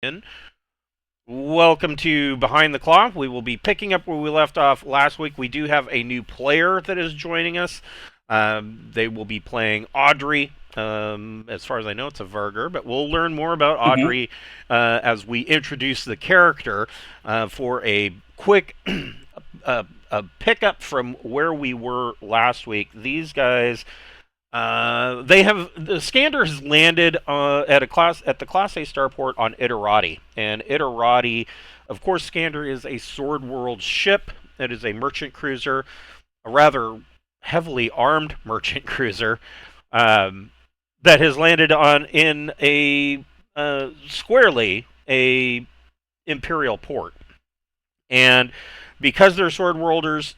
in. Welcome to Behind the Cloth. We will be picking up where we left off last week. We do have a new player that is joining us. They will be playing Audrey. As far as I know, it's a Verger, but we'll learn more about hmm Audrey as we introduce the character for a quick a pickup from where we were last week. These guys they have the Scander has landed at the Class A starport on Iterati, and Iterati, of course, Scander is a Sword World ship. It is a merchant cruiser, a rather heavily armed merchant cruiser that has landed on in a squarely a Imperial port, and because they're Sword Worlders,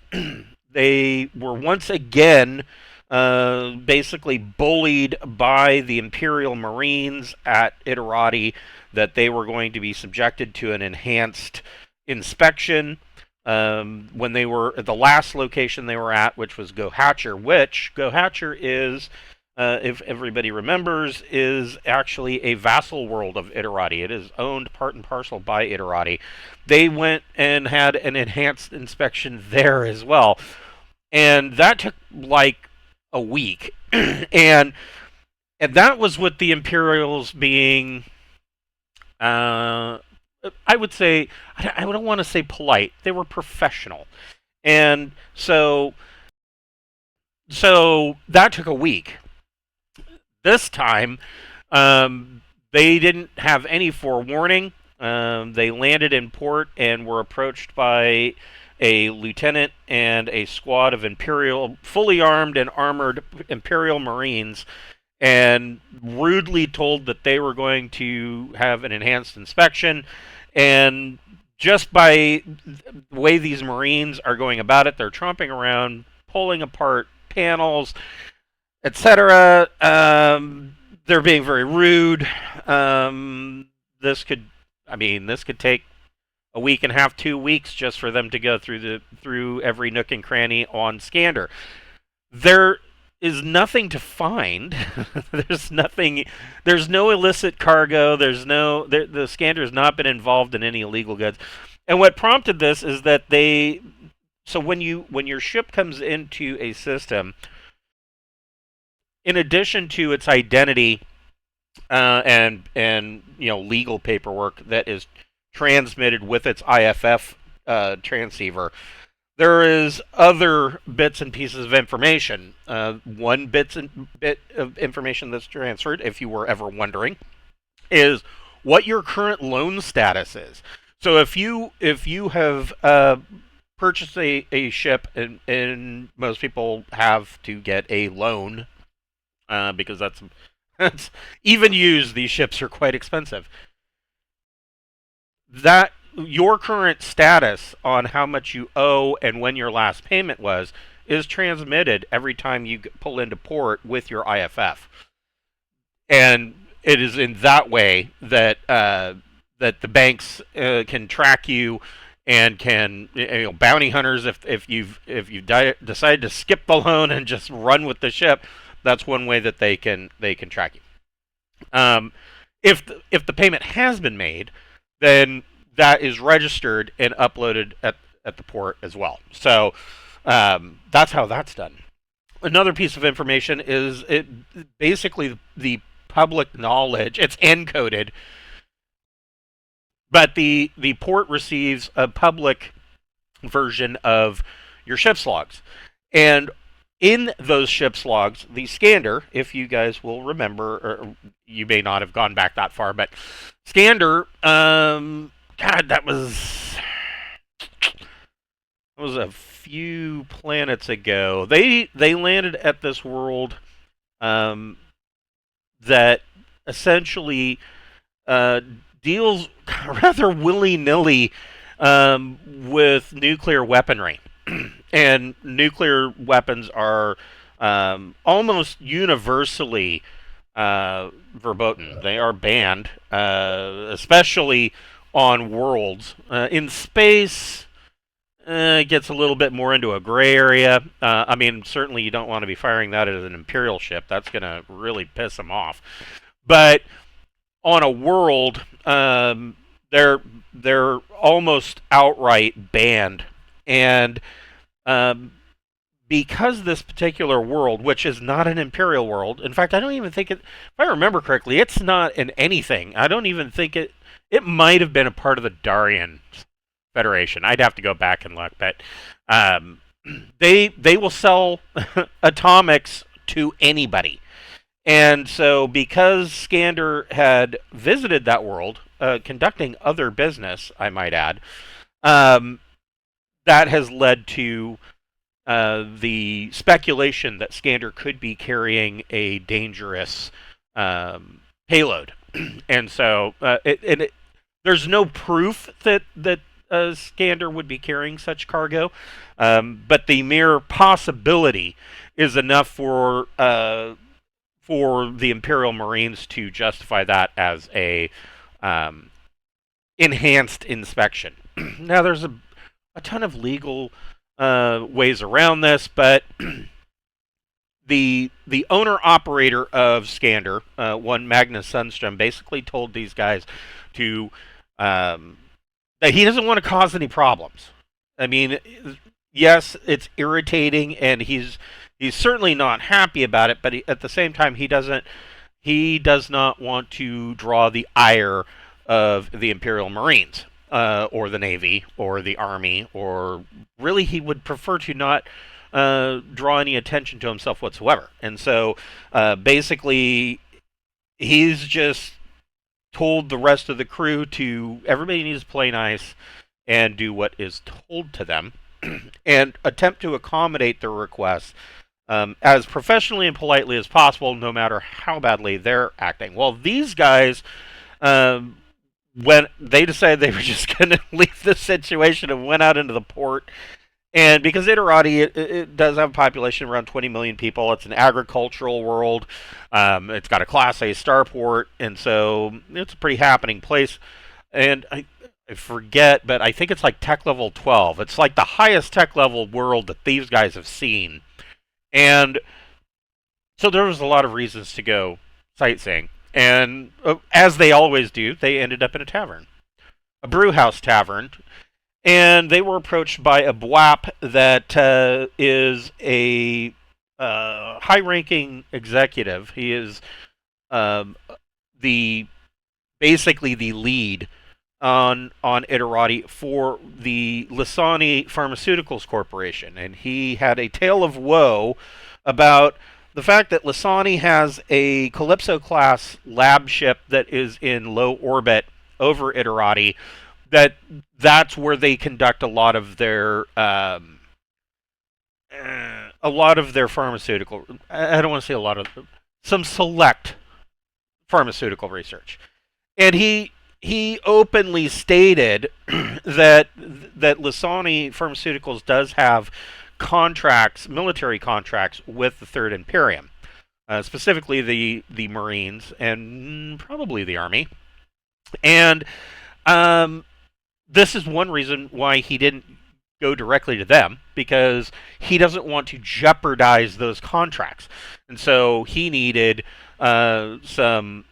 they were once again basically bullied by the Imperial Marines at Iterati that they were going to be subjected to an enhanced inspection when they were at the last location they were at, which was Gohatcher, which Gohatcher is, if everybody remembers, is actually a vassal world of Iterati. It is owned part and parcel by Iterati. They went and had an enhanced inspection there as well. And that took like a week. and and that was with the Imperials being I would say I don't want to say polite. They were professional. And so that took a week. This time, they didn't have any forewarning. They landed in port and were approached by a lieutenant and a squad of fully armed and armored Imperial Marines, and rudely told that they were going to have an enhanced inspection. And just by the way these Marines are going about it, they're tromping around, pulling apart panels, etc. They're being very rude. This could, this could take a week and a half, 2 weeks, just for them to go through every nook and cranny on Scander. There is nothing to find. There's nothing. There's no illicit cargo. The Scander has not been involved in any illegal goods. And what prompted this is that they. So when your ship comes into a system, in addition to its identity and legal paperwork that is transmitted with its IFF transceiver, there is other bits and pieces of information. One bit of information that's transferred, if you were ever wondering, is what your current loan status is. So if you have purchased a ship, and most people have to get a loan because that's even used. These ships are quite expensive. That your current status on how much you owe and when your last payment was is transmitted every time you pull into port with your IFF, and it is in that way that that the banks can track you and can bounty hunters if you decide to skip the loan and just run with the ship. That's one way that they can track you. If the payment has been made, then that is registered and uploaded at the port as well. So that's how that's done. Another piece of information is basically the public knowledge. It's encoded, but the port receives a public version of your ship's logs, and in those ship's logs, the Scander, if you guys will remember, or you may not have gone back that far, but Scander, God, that was a few planets ago. They landed at this world that essentially deals rather willy nilly with nuclear weaponry. And nuclear weapons are almost universally verboten. They are banned, especially on worlds. In space, it gets a little bit more into a gray area. Certainly you don't want to be firing that at an Imperial ship. That's going to really piss them off. But on a world, they're almost outright banned, and um, because this particular world, which is not an Imperial world, in fact, I don't even think it. If I remember correctly, it's not in anything. I don't even think it. It might have been a part of the Darien Federation. I'd have to go back and look, but um, they will sell atomics to anybody. And so, because Skander had visited that world, conducting other business, I might add, um, that has led to the speculation that Skander could be carrying a dangerous payload. And so, there's no proof that Skander would be carrying such cargo, but the mere possibility is enough for the Imperial Marines to justify that as a um, enhanced inspection. Now, there's a ton of legal ways around this, but the owner operator of Skander, one Magnus Sundstrom, basically told these guys to that he doesn't want to cause any problems. I mean, yes, it's irritating, and he's certainly not happy about it. But at the same time, he does not want to draw the ire of the Imperial Marines, or the Navy, or the Army, or really he would prefer to not draw any attention to himself whatsoever. And so, basically, he's just told the rest of the crew to everybody needs to play nice and do what is told to them, and attempt to accommodate their requests as professionally and politely as possible, no matter how badly they're acting. Well, these guys, when they decided they were just going to leave the situation and went out into the port. And because Iterati, it does have a population of around 20 million people. It's an agricultural world. It's got a Class A starport, and so it's a pretty happening place. And I forget, but I think it's like tech level 12. It's like the highest tech level world that these guys have seen. And so there was a lot of reasons to go sightseeing. And as they always do, they ended up in a tavern, a brewhouse tavern. And they were approached by a BWAP that is a high-ranking executive. He is the basically the lead on Iterati for the Lissani Pharmaceuticals Corporation, and he had a tale of woe about the fact that Lissani has a Calypso-class lab ship that is in low orbit over Iterati. That's where they conduct a lot of their pharmaceutical. I don't want to say a lot of some select pharmaceutical research, and he openly stated that Lissani Pharmaceuticals does have contracts, military contracts with the Third Imperium, specifically the Marines and probably the Army, and this is one reason why he didn't go directly to them, because he doesn't want to jeopardize those contracts. And so he needed some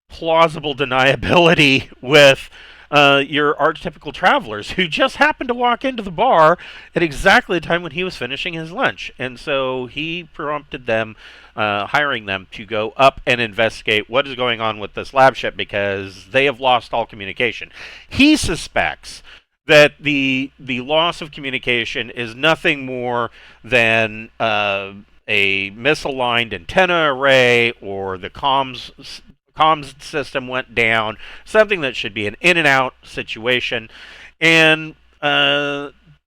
plausible deniability with your archetypical travelers who just happened to walk into the bar at exactly the time when he was finishing his lunch. And so he prompted them, hiring them to go up and investigate what is going on with this lab ship, because they have lost all communication. He suspects that the loss of communication is nothing more than a misaligned antenna array, or the comms system went down, something that should be an in and out situation. And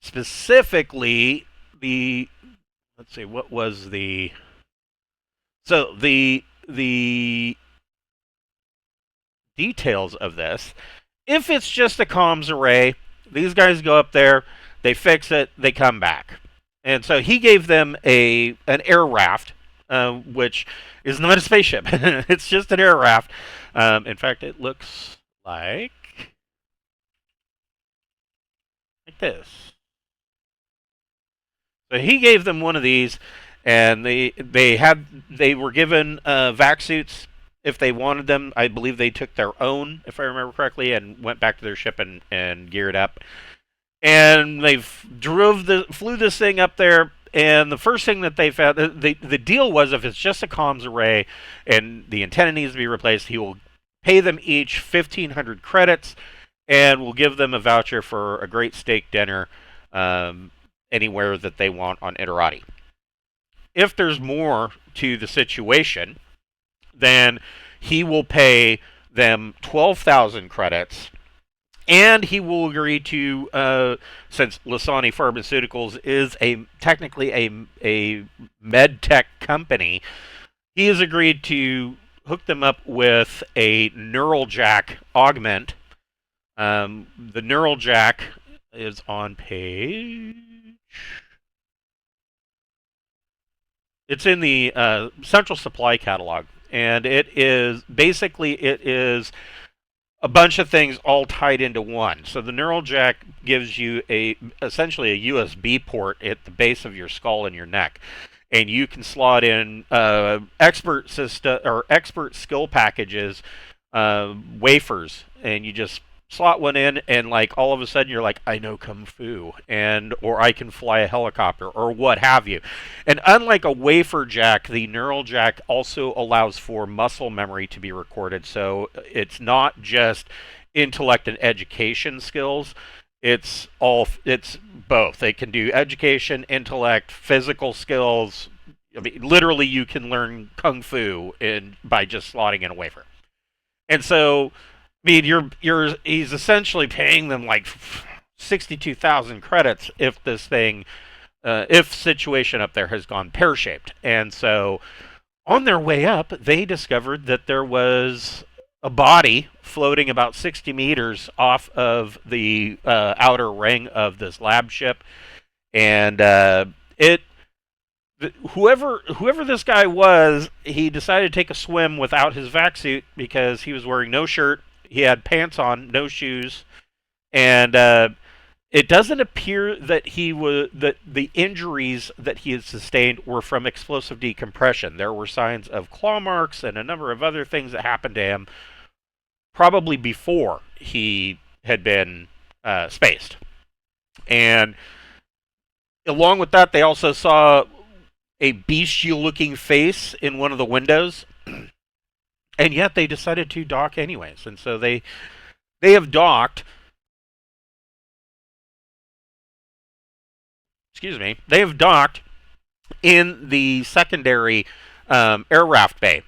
specifically, let's see, what was the details of this. If it's just a comms array, these guys go up there, they fix it, they come back. And so he gave them an air raft, which is not a spaceship. It's just an air raft. In fact, it looks like this. So he gave them one of these, and they were given vac suits if they wanted them. I believe they took their own, if I remember correctly, and went back to their ship and geared up. And they flew this thing up there. And the first thing that they found, the deal was, if it's just a comms array and the antenna needs to be replaced, he will pay them each 1,500 credits, and will give them a voucher for a great steak dinner anywhere that they want on Iterati. If there's more to the situation, then he will pay them 12,000 credits, and he will agree to, since Lasani Pharmaceuticals is technically a med tech company, he has agreed to hook them up with a neural jack augment. The neural jack is on page. It's in the Central Supply catalog, and it is a bunch of things all tied into one. So the neural jack gives you essentially a USB port at the base of your skull and your neck, and you can slot in expert skill packages, wafers, and you just slot one in, and like all of a sudden you're like, I know kung fu, or I can fly a helicopter, or what have you. And unlike a wafer jack, the neural jack also allows for muscle memory to be recorded. So it's not just intellect and education skills. It's both. It can do education, intellect, physical skills. I mean, literally, you can learn kung fu by just slotting in a wafer. And so, I mean, he's essentially paying them like 62,000 credits if this thing, if situation up there has gone pear-shaped. And so, on their way up, they discovered that there was a body floating about 60 meters off of the outer ring of this lab ship, and whoever this guy was, he decided to take a swim without his vac suit because he was wearing no shirt. He had pants on, no shoes, and it doesn't appear that the injuries that he had sustained were from explosive decompression. There were signs of claw marks and a number of other things that happened to him, probably before he had been spaced. And along with that, they also saw a bestial-looking face in one of the windows. And yet they decided to dock anyways. And so they have docked. Excuse me. They have docked in the secondary air raft bay,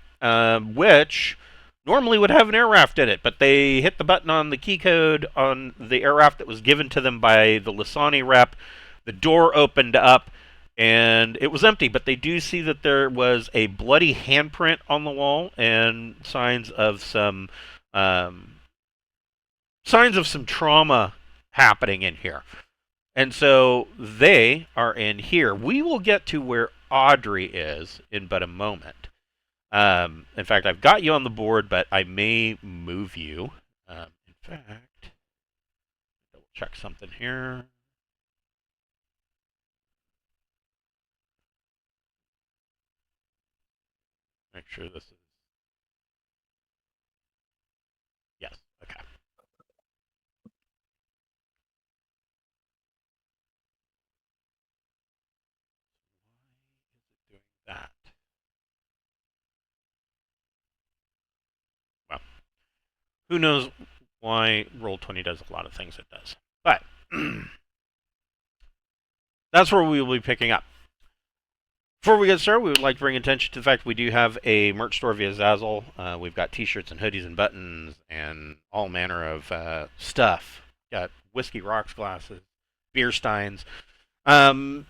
which normally would have an air raft in it. But they hit the button on the key code on the air raft that was given to them by the Lasani rep. The door opened up, and it was empty, but they do see that there was a bloody handprint on the wall and signs of some trauma happening in here. And so they are in here. We will get to where Audrey is in but a moment. In fact, I've got you on the board, but I may move you. In fact, double check something here. Make sure this is... Yes, okay. Why is it doing that? Well, who knows why Roll20 does a lot of things it does. But that's where we will be picking up. Before we get started, we would like to bring attention to the fact we do have a merch store via Zazzle. We've got t-shirts and hoodies and buttons and all manner of stuff. Got whiskey rocks glasses, beer steins. 100%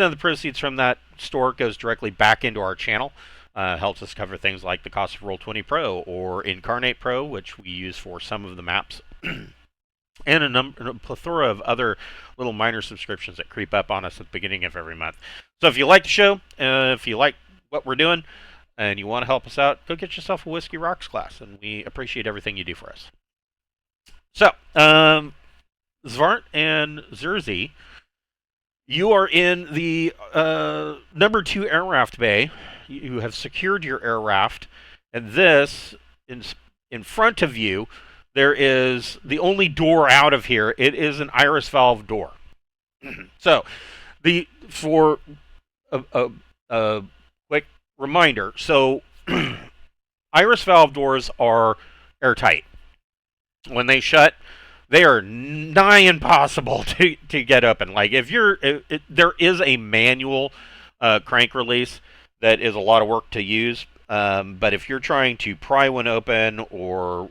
of the proceeds from that store goes directly back into our channel. Helps us cover things like the cost of Roll20 Pro or Incarnate Pro, which we use for some of the maps. And a plethora of other little minor subscriptions that creep up on us at the beginning of every month. So if you like the show, if you like what we're doing, and you want to help us out, go get yourself a Whiskey Rocks glass, and we appreciate everything you do for us. So, Zvart and Zerzi, you are in the number 2 air raft bay. You have secured your air raft, And this, in, in front of you, there is the only door out of here. It is an iris valve door. So, for a, a quick reminder, so iris valve doors are airtight. When they shut, they are nigh impossible to get open. Like if there is a manual crank release that is a lot of work to use. But if you're trying to pry one open or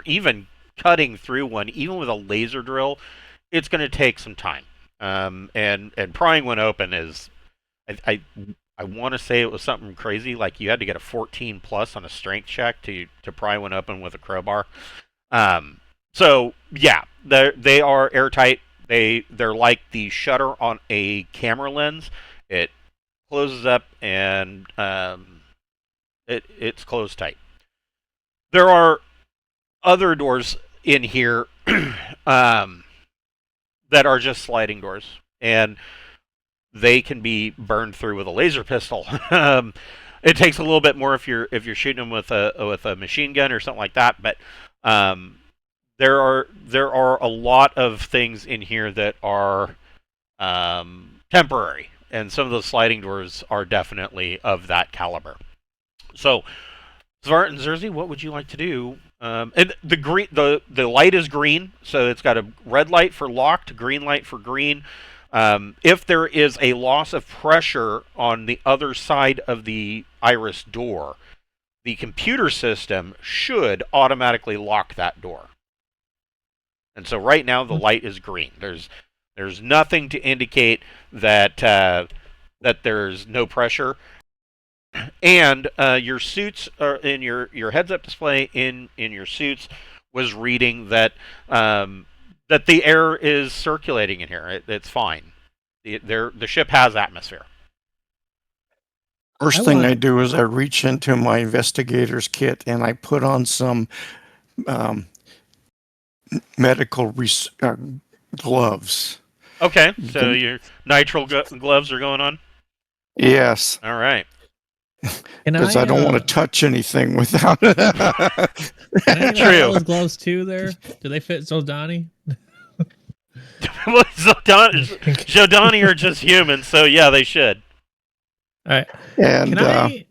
even cutting through one, even with a laser drill, it's going to take some time. And prying one open is I want to say it was something crazy like you had to get a 14 plus on a strength check to pry one open with a crowbar. Um, so yeah, they are airtight. They're like the shutter on a camera lens. It closes up and it's closed tight. There are other doors in here um, that are just sliding doors, and they can be burned through with a laser pistol. It takes a little bit more if you're shooting them with a machine gun or something like that, but um, there are a lot of things in here that are temporary, and some of those sliding doors are definitely of that caliber. So, Svart and Zerzy, what would you like to do? And the light is green, so it's got a red light for locked, green light for green. If there is a loss of pressure on the other side of the iris door, the computer system should automatically lock that door. And so right now the light is green. There's nothing to indicate that that there's no pressure. And your suits are in your heads up display in your suits was reading that that the air is circulating in here. It's fine. The ship has atmosphere. First thing I do is I reach into my investigator's kit and I put on some um, medical gloves. Okay, so your nitrile gloves are going on? Yes. All right. Because I don't want to touch anything without it. Can I get those gloves too there? Do they fit Zodani? Well, Zodani are just humans, so yeah, they should. All right. And Can I...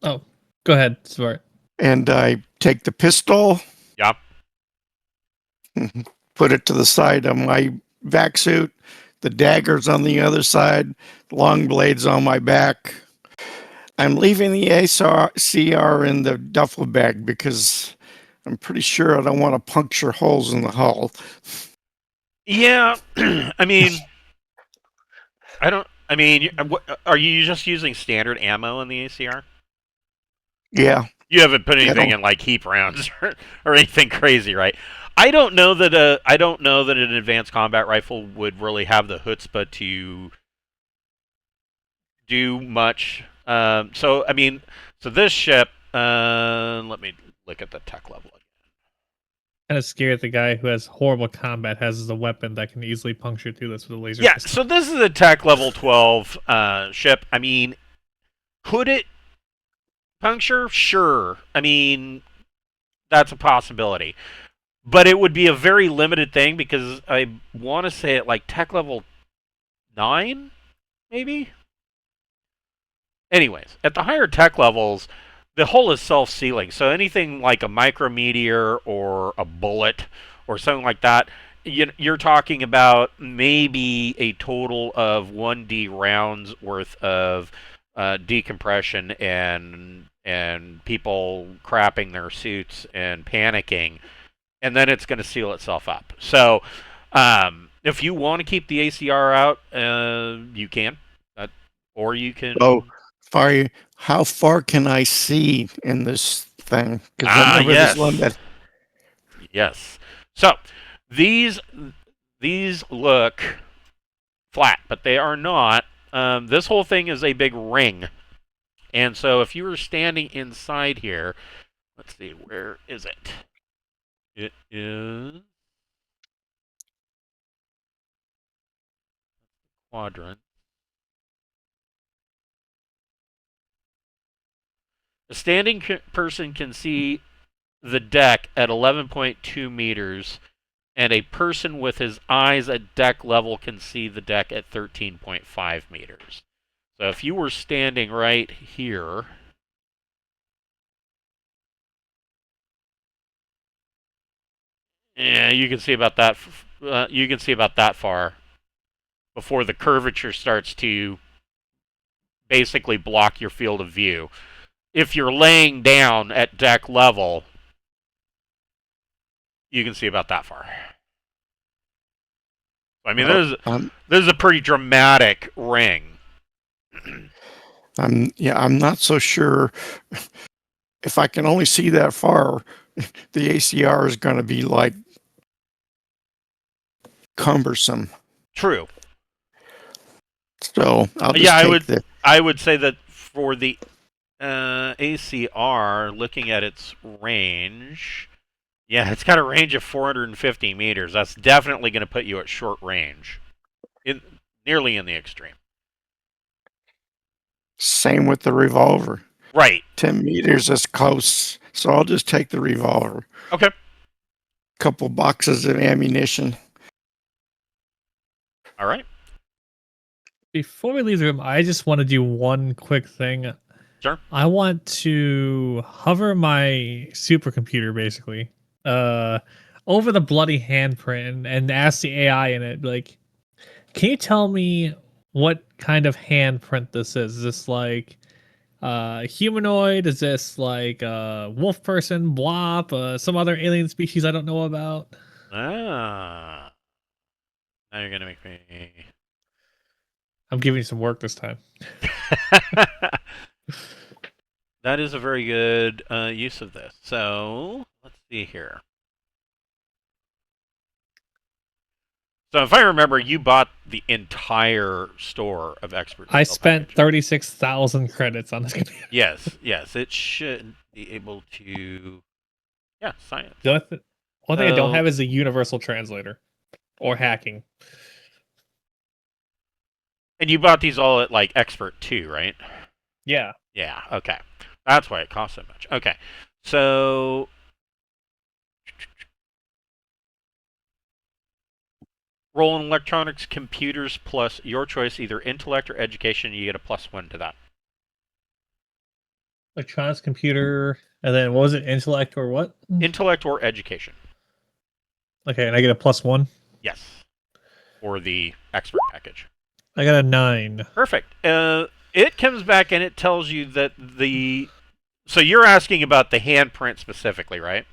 Oh, go ahead, Svart. And I take the pistol. Yep. Put it to the side of my vac suit. The dagger's on the other side. Long blades on my back. I'm leaving the ACR in the duffel bag because I'm pretty sure I don't want to puncture holes in the hull. Yeah, I mean, are you just using standard ammo in the ACR? Yeah. You haven't put anything in like heap rounds or anything crazy, right? I don't know that an advanced combat rifle would really have the chutzpah to do much. So this ship. Let me look at the tech level again. Kind of scared the guy who has horrible combat has a weapon that can easily puncture through this with a laser. Yeah, so this is a tech level 12 ship. I mean, could it puncture? Sure. I mean, that's a possibility. But it would be a very limited thing because I want to say it like tech level 9, maybe? Anyways, at the higher tech levels, the hull is self-sealing. So anything like a micrometeor or a bullet or something like that, you're talking about maybe a total of 1D rounds worth of decompression and people crapping their suits and panicking, and then it's going to seal itself up. So if you want to keep the ACR out, you can, or you can. How far can I see in this thing? Yes. Yes. So these look flat, but they are not. This whole thing is a big ring, and so if you were standing inside here, let's see, where is it? It is quadrant. A standing person can see the deck at 11.2 meters, and a person with his eyes at deck level can see the deck at 13.5 meters. So if you were standing right here, yeah, you can see about that. You can see about that far before the curvature starts to basically block your field of view. If you're laying down at deck level, you can see about that far. I mean, this is a pretty dramatic ring. I'm not so sure if I can only see that far. The ACR is going to be like cumbersome. True. So I'll just I would say that for the ACR, looking at its range, yeah, it's got a range of 450 meters. That's definitely going to put you at short range, nearly in the extreme. Same with the revolver. Right. 10 meters is close, so I'll just take the revolver. Okay. Couple boxes of ammunition. All right. Before we leave the room, I just want to do one quick thing. Sure. I want to hover my supercomputer basically over the bloody handprint and ask the AI in it, like, can you tell me what kind of handprint this is? Is this like humanoid? Is this like wolf person, blob, some other alien species I don't know about? Ah. Now you're going to make me... I'm giving you some work this time. That is a very good use of this. So, let's see here. So if I remember, you bought the entire store of expert. I spent 36,000 credits on this computer. Yes, it should be able to... Yeah, science. The only thing I don't have is a universal translator or hacking. And you bought these all at, like, Expert 2, right? Yeah. Yeah, okay. That's why it costs so much. Okay, so... Roll in electronics, computers, plus your choice, either intellect or education, you get a +1 to that. Electronics, computer, and then what was it? Intellect or what? Intellect or education. Okay, and I get a +1? Yes. For the expert package. I got a 9. Perfect. It comes back and it tells you that the... So you're asking about the handprint specifically, right?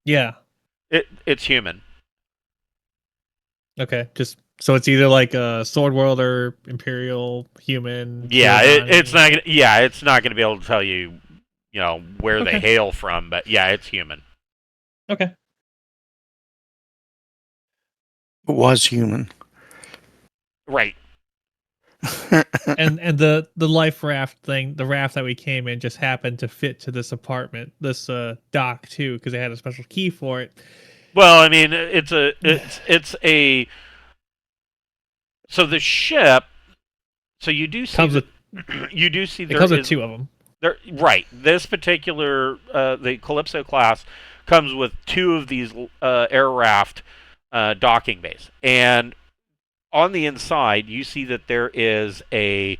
Yeah. It's human. Okay, just so it's either like a sword world or imperial human. Yeah, it's not gonna. Yeah, it's not gonna be able to tell you, where they hail from. But yeah, it's human. Okay. It was human. Right. and the life raft thing, the raft that we came in, just happened to fit to this apartment, this dock too, because they had a special key for it. Well, I mean, it's a. So the ship. So you do see. You do see there comes with 2 of them. Right. This particular the Calypso class comes with 2 of these air raft docking bays, and on the inside you see that there is a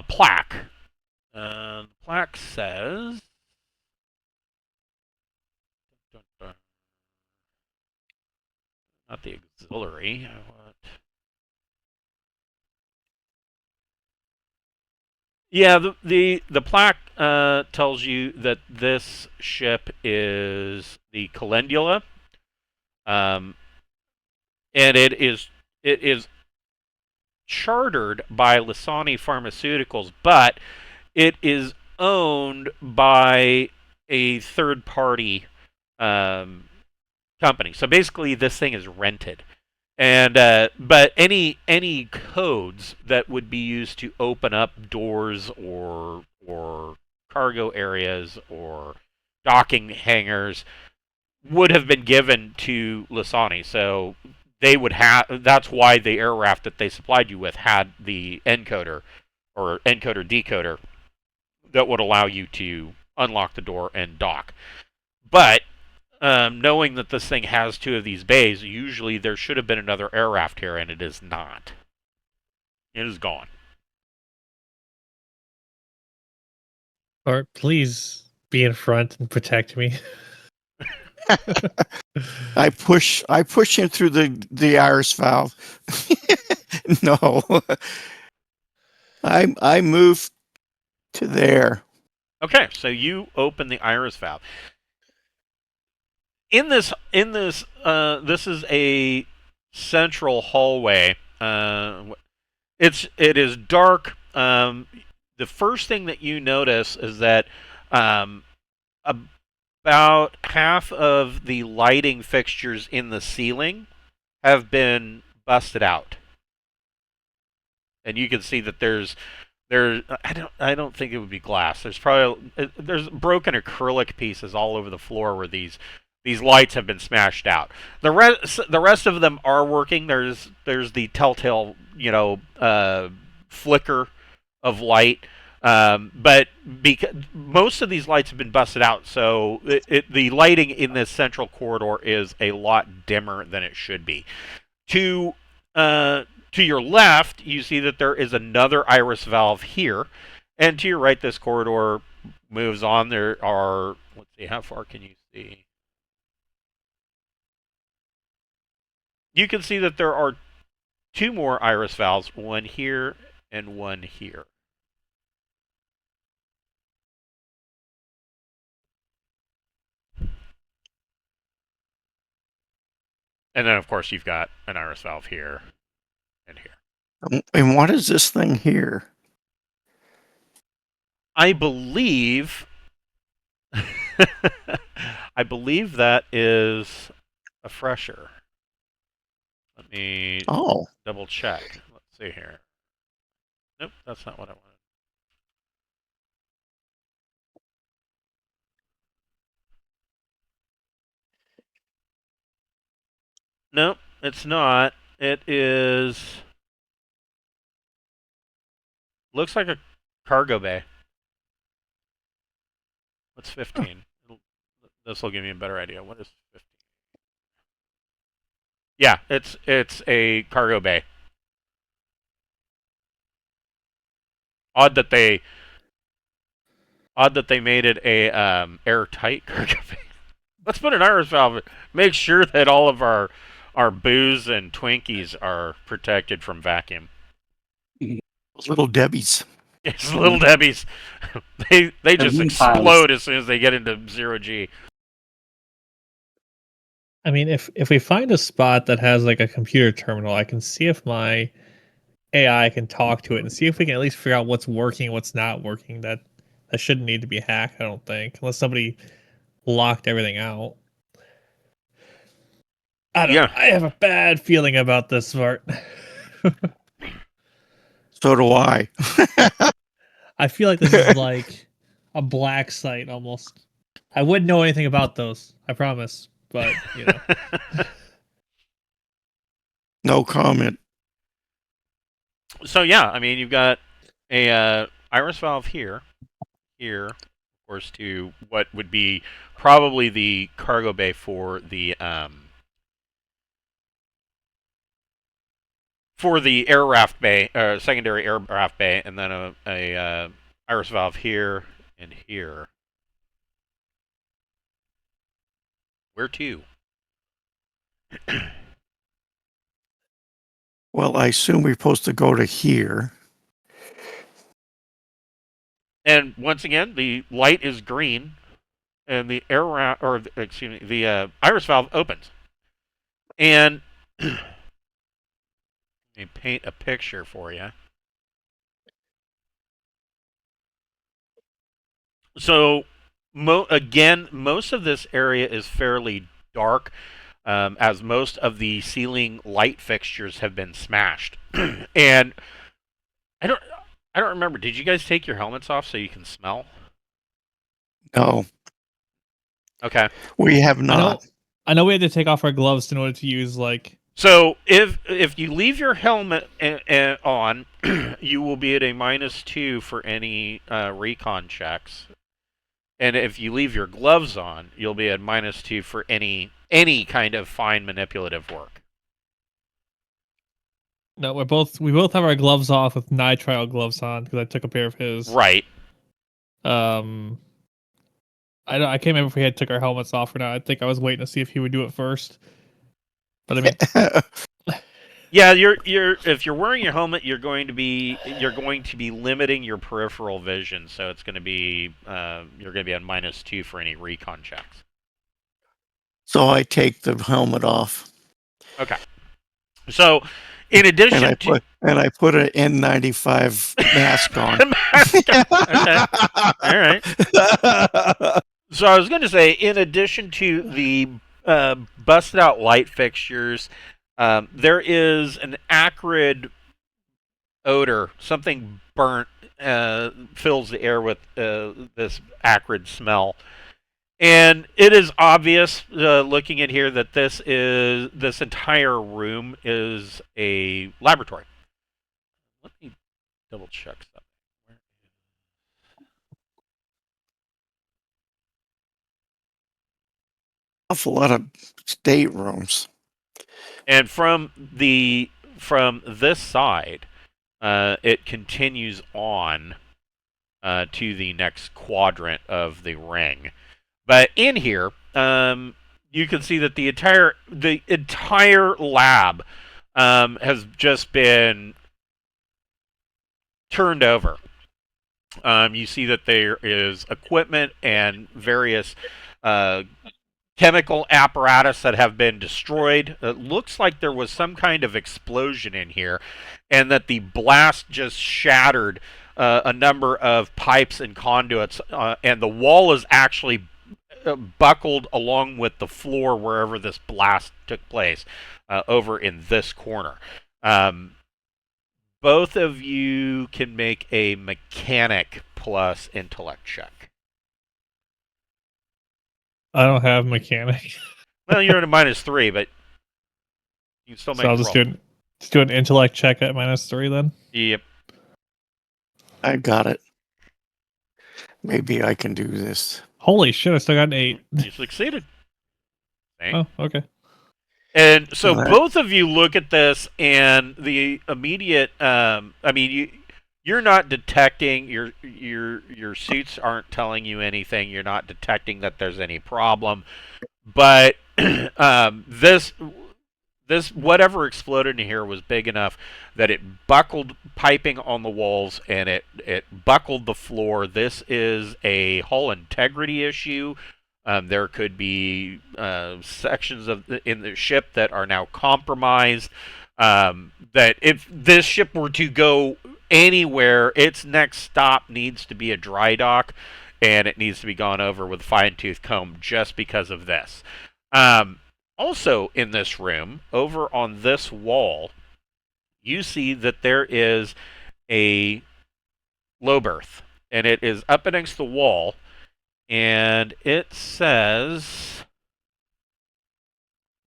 plaque. The plaque says. Not the auxiliary. Yeah, the plaque tells you that this ship is the Calendula, and it is chartered by Lisani Pharmaceuticals, but it is owned by a third party company. So basically, this thing is rented. And but any codes that would be used to open up doors or cargo areas or docking hangars would have been given to Lisani. So they would have. That's why the air raft that they supplied you with had the encoder or encoder decoder that would allow you to unlock the door and dock. But knowing that this thing has 2 of these bays, usually there should have been another air raft here, and it is not. It is gone. Or please be in front and protect me. I push him through the iris valve. No. I move to there. Okay, so you open the iris valve. This is a central hallway. It is dark. The first thing that you notice is that about half of the lighting fixtures in the ceiling have been busted out, and you can see that there's I don't think it would be glass. There's broken acrylic pieces all over the floor where these lights have been smashed out. The rest of them are working. There's the telltale flicker of light. But most of these lights have been busted out, so the lighting in this central corridor is a lot dimmer than it should be. To your left, you see that there is another iris valve here, and to your right, this corridor moves on. There are, let's see, how far can you see? You can see that there are 2 more iris valves, one here and one here. And then, of course, you've got an iris valve here and here. And what is this thing here? I believe I believe that is a fresher. Let me double check. Let's see here. Nope, that's not what I wanted. Nope, it's not. It is. Looks like a cargo bay. What's 15? This will give me a better idea. What is 15? Yeah, it's a cargo bay. Odd that they made it a airtight cargo bay. Let's put an iris valve. Make sure that all of our booze and Twinkies are protected from vacuum. Little Debbie's. It's little Debbie's. they just explode as soon as they get into 0G. I mean, if we find a spot that has like a computer terminal, I can see if my AI can talk to it and see if we can at least figure out what's working and what's not working. That shouldn't need to be hacked, I don't think, unless somebody locked everything out. I have a bad feeling about this part. So do I. I feel like this is like a black site almost. I wouldn't know anything about those, I promise. But, you know. No comment. So yeah, I mean, you've got a iris valve here, of course, to what would be probably the cargo bay for the air raft bay, secondary air raft bay, and then a iris valve here and here. Where to? Well, I assume we're supposed to go to here. And once again, the light is green, and the the iris valve opens. And let me paint a picture for you. So, again, most of this area is fairly dark, as most of the ceiling light fixtures have been smashed. And I don't remember. Did you guys take your helmets off so you can smell? No. Okay. We have not. I know we had to take off our gloves in order to use like So if you leave your helmet on, you will be at a -2 for any recon checks, and if you leave your gloves on, you'll be at -2 for any kind of fine manipulative work. No, we both have our gloves off with nitrile gloves on because I took a pair of his. Right. Um, I can't remember if we had took our helmets off or not. I think I was waiting to see if he would do it first. But I mean, Yeah, you're if you're wearing your helmet, you're going to be limiting your peripheral vision, so it's going to be you're going to be at -2 for any recon checks. So I take the helmet off Okay. So, in addition and I put an N95 mask on. okay, all right. So I was going to say, in addition to the busted out light fixtures, there is an acrid odor, something burnt fills the air with this acrid smell. And it is obvious, looking at here, that this entire room is a laboratory. Let me double check something. Awful lot of staterooms. And from this side, it continues on to the next quadrant of the ring. But in here, you can see that the entire lab has just been turned over. You see that there is equipment and various chemical apparatus that have been destroyed. It looks like there was some kind of explosion in here, and that the blast just shattered a number of pipes and conduits, and the wall is actually buckled along with the floor wherever this blast took place, over in this corner. Um, both of you can make a mechanic plus intellect check. I don't have mechanic, Well, you're at a -3, but you can still make so a I'll roll. just do an intellect check at -3 then. Yep. I got it. Maybe I can do this. Holy shit! I still got an 8. You succeeded. Oh, okay. And so All right. both of you look at this, and the immediate. I mean, you're not detecting your suits aren't telling you anything. You're not detecting that there's any problem, but this whatever exploded in here was big enough that it buckled piping on the walls, and it buckled the floor. This is a hull integrity issue. There could be sections in the ship that are now compromised. That if this ship were to go anywhere, its next stop needs to be a dry dock, and it needs to be gone over with a fine-tooth comb just because of this. Also, in this room, over on this wall, you see that there is a low berth, and it is up against the wall, and it says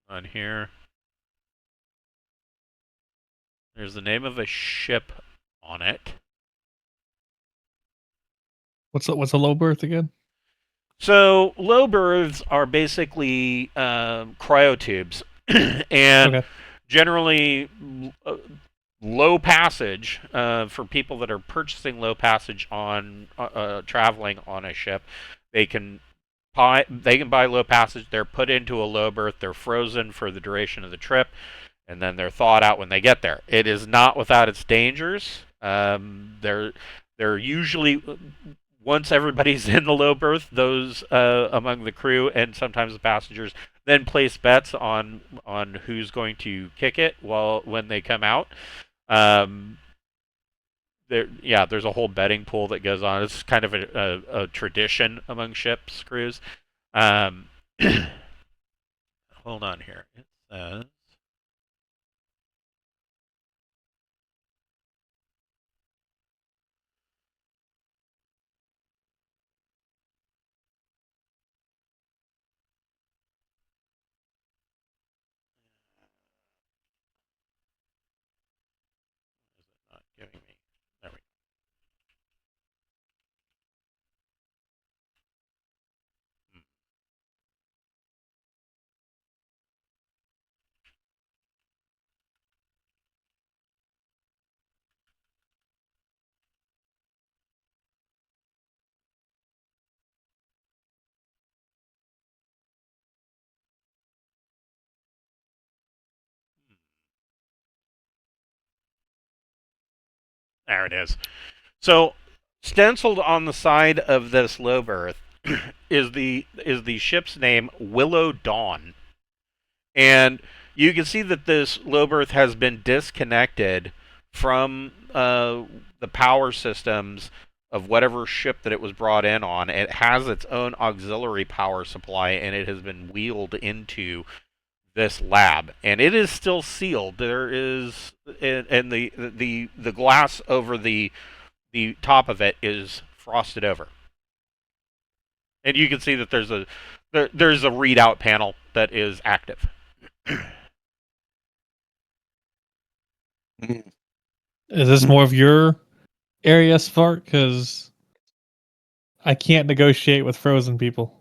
on here, there's the name of a ship on it. What's a low berth again? So low berths are basically cryotubes, and Okay. generally low passage for people that are purchasing low passage on traveling on a ship. They can buy low passage. They're put into a low berth. They're frozen for the duration of the trip, and then they're thawed out when they get there. It is not without its dangers. They're usually, once everybody's in the low berth, those among the crew and sometimes the passengers then place bets on who's going to kick it when they come out. There's a whole betting pool that goes on. It's kind of a tradition among ships crews. Um, hold on here. It says. There it is. So stenciled on the side of this low berth is the ship's name, Willow Dawn, and you can see that this low berth has been disconnected from the power systems of whatever ship that it was brought in on. It has its own auxiliary power supply, and it has been wheeled into this lab, and it is still sealed. There is, and the glass over the top of it is frosted over, and you can see that there's a readout panel that is active. Mm. Is this more of your area, Spark? Because I can't negotiate with frozen people.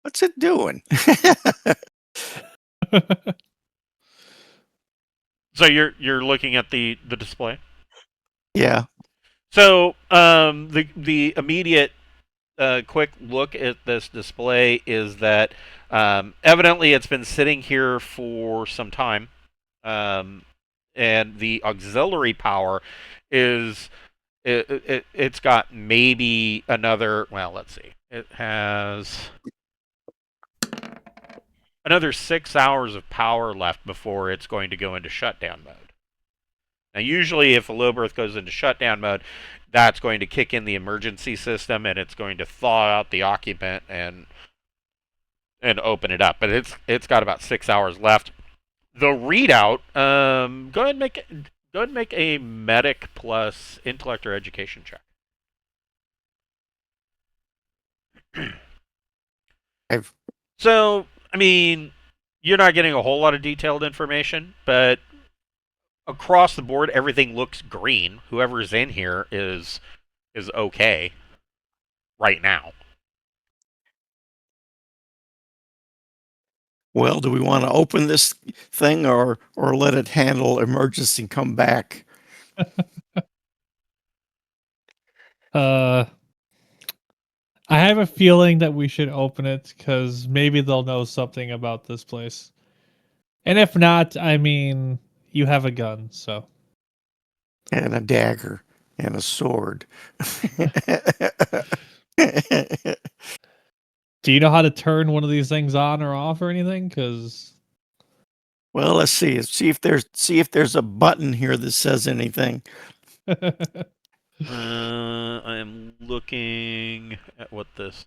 What's it doing? So you're looking at the display. Yeah. So the immediate quick look at this display is that evidently it's been sitting here for some time, um, and the auxiliary power is it's got maybe another. Well, let's see. It has another 6 hours of power left before it's going to go into shutdown mode. Now, usually, if a low berth goes into shutdown mode, that's going to kick in the emergency system, and it's going to thaw out the occupant and open it up. But it's got about 6 hours left. The readout. Go ahead and make a medic plus intellect or education check. I've So, I mean, you're not getting a whole lot of detailed information, but across the board, everything looks green. Whoever's in here is okay right now. Well, do we want to open this thing or let it handle emergency and come back? I have a feeling that we should open it because maybe they'll know something about this place. And if not, I mean, you have a gun, so. And a dagger and a sword. Do you know how to turn one of these things on or off or anything? Because Well, let's see. See if there's a button here that says anything. I'm looking at what this.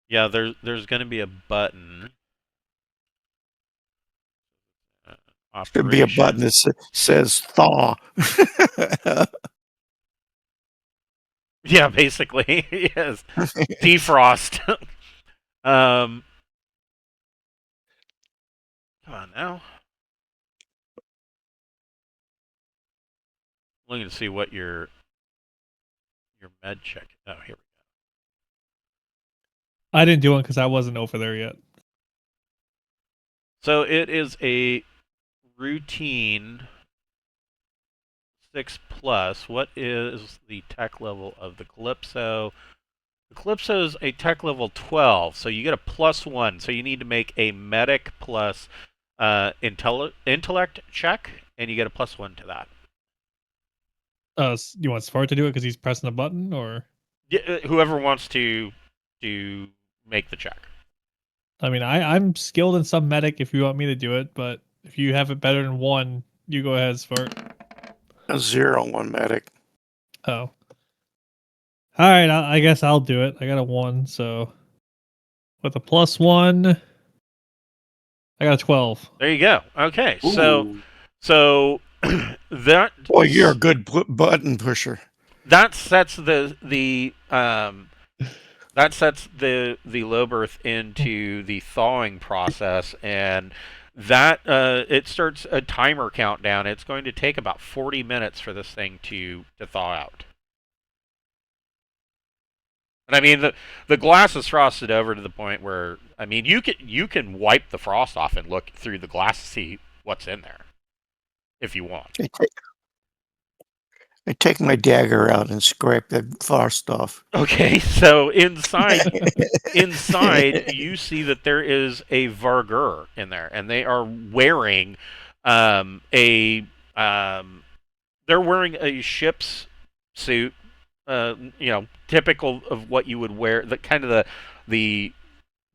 Yeah, there's going to be a button. Should be a button that says thaw. Yeah, basically, yes. Defrost. Come on now. Looking to see what your med check. Oh, here we I didn't do it because I wasn't over there yet. go. So it is a routine 6+. What is the tech level of the Calypso? The Calypso is a tech level 12, so you get a +1. So you need to make a medic plus intellect check, and you get a +1 to that. You want Spark to do it because he's pressing a button, or? Yeah, whoever wants to make the check. I mean, I'm skilled in some medic if you want me to do it, but if you have it better than 1, you go ahead, Spark. A 0 on 1 medic. Oh. Alright, I guess I'll do it. I got a 1, so. With a +1, I got a 12. There you go. Okay, Ooh. so that. Boy, you're a good button pusher. That sets the low berth into the thawing process, and that it starts a timer countdown. It's going to take about 40 minutes for this thing to thaw out. And I mean the glass is frosted over to the point where, I mean, you can wipe the frost off and look through the glass to see what's in there if you want. I take my dagger out and scrape the frost off. Okay, so inside you see that there is a Vargur in there, and they are wearing a they're wearing a ship's suit, typical of what you would wear, the kind of the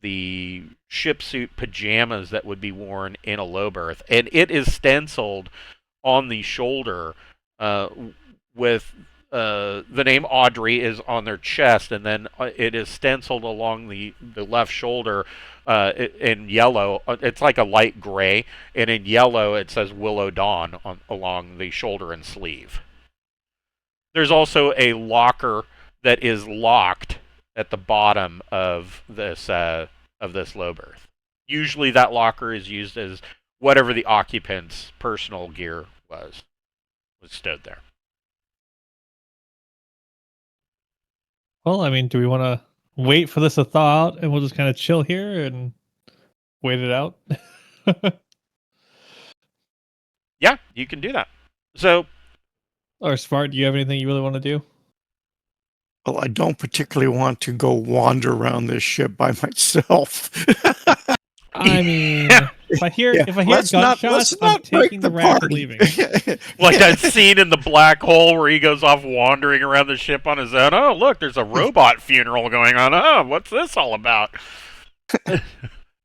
the ship suit pajamas that would be worn in a low berth, and it is stenciled on the shoulder with the name Audrey is on their chest, and then it is stenciled along the left shoulder in yellow. It's like a light gray, and in yellow it says Willow Dawn along the shoulder and sleeve. There's also a locker that is locked at the bottom of this low berth. Usually, that locker is used as whatever the occupant's personal gear was stowed there. Well, I mean, do we want to wait for this to thaw out and we'll just kind of chill here and wait it out? Yeah, you can do that. So, Or Smart, do you have anything you really want to do? Well, I don't particularly want to go wander around this ship by myself. I mean, if I hear let's gunshots, I'm taking the raft and leaving. like that scene in the black hole where he goes off wandering around the ship on his own. Oh, look, there's a robot funeral going on. Oh, what's this all about?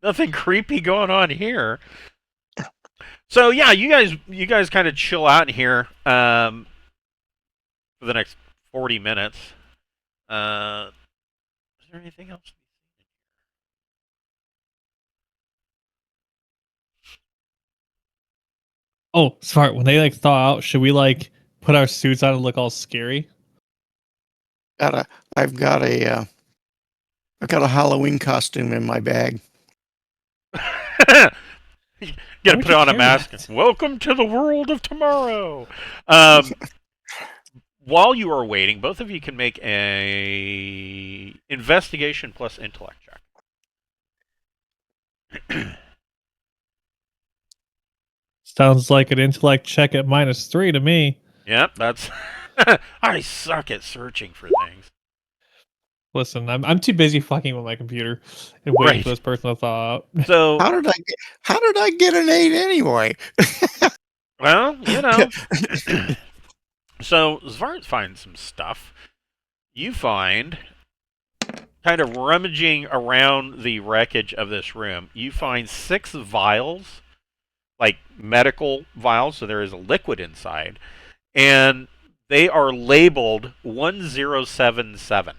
Nothing creepy going on here. So yeah, you guys kind of chill out in here for the next 40 minutes. Is there anything else? Oh, Smart, when they like thaw out, should we like put our suits on and look all scary? I've got a Halloween costume in my bag. You gotta put on a mask. That? Welcome to the world of tomorrow. While you are waiting, both of you can make a investigation plus intellect check. Sounds like an intellect check at -3 to me. Yep, that's. I suck at searching for things. Listen, I'm too busy fucking with my computer and waiting for this person to thaw out. So how did I get an 8 anyway? Well, you know. So Zvart finds some stuff. You find, kind of rummaging around the wreckage of this room, you find 6 vials, like medical vials, so there is a liquid inside, and they are labeled 1077.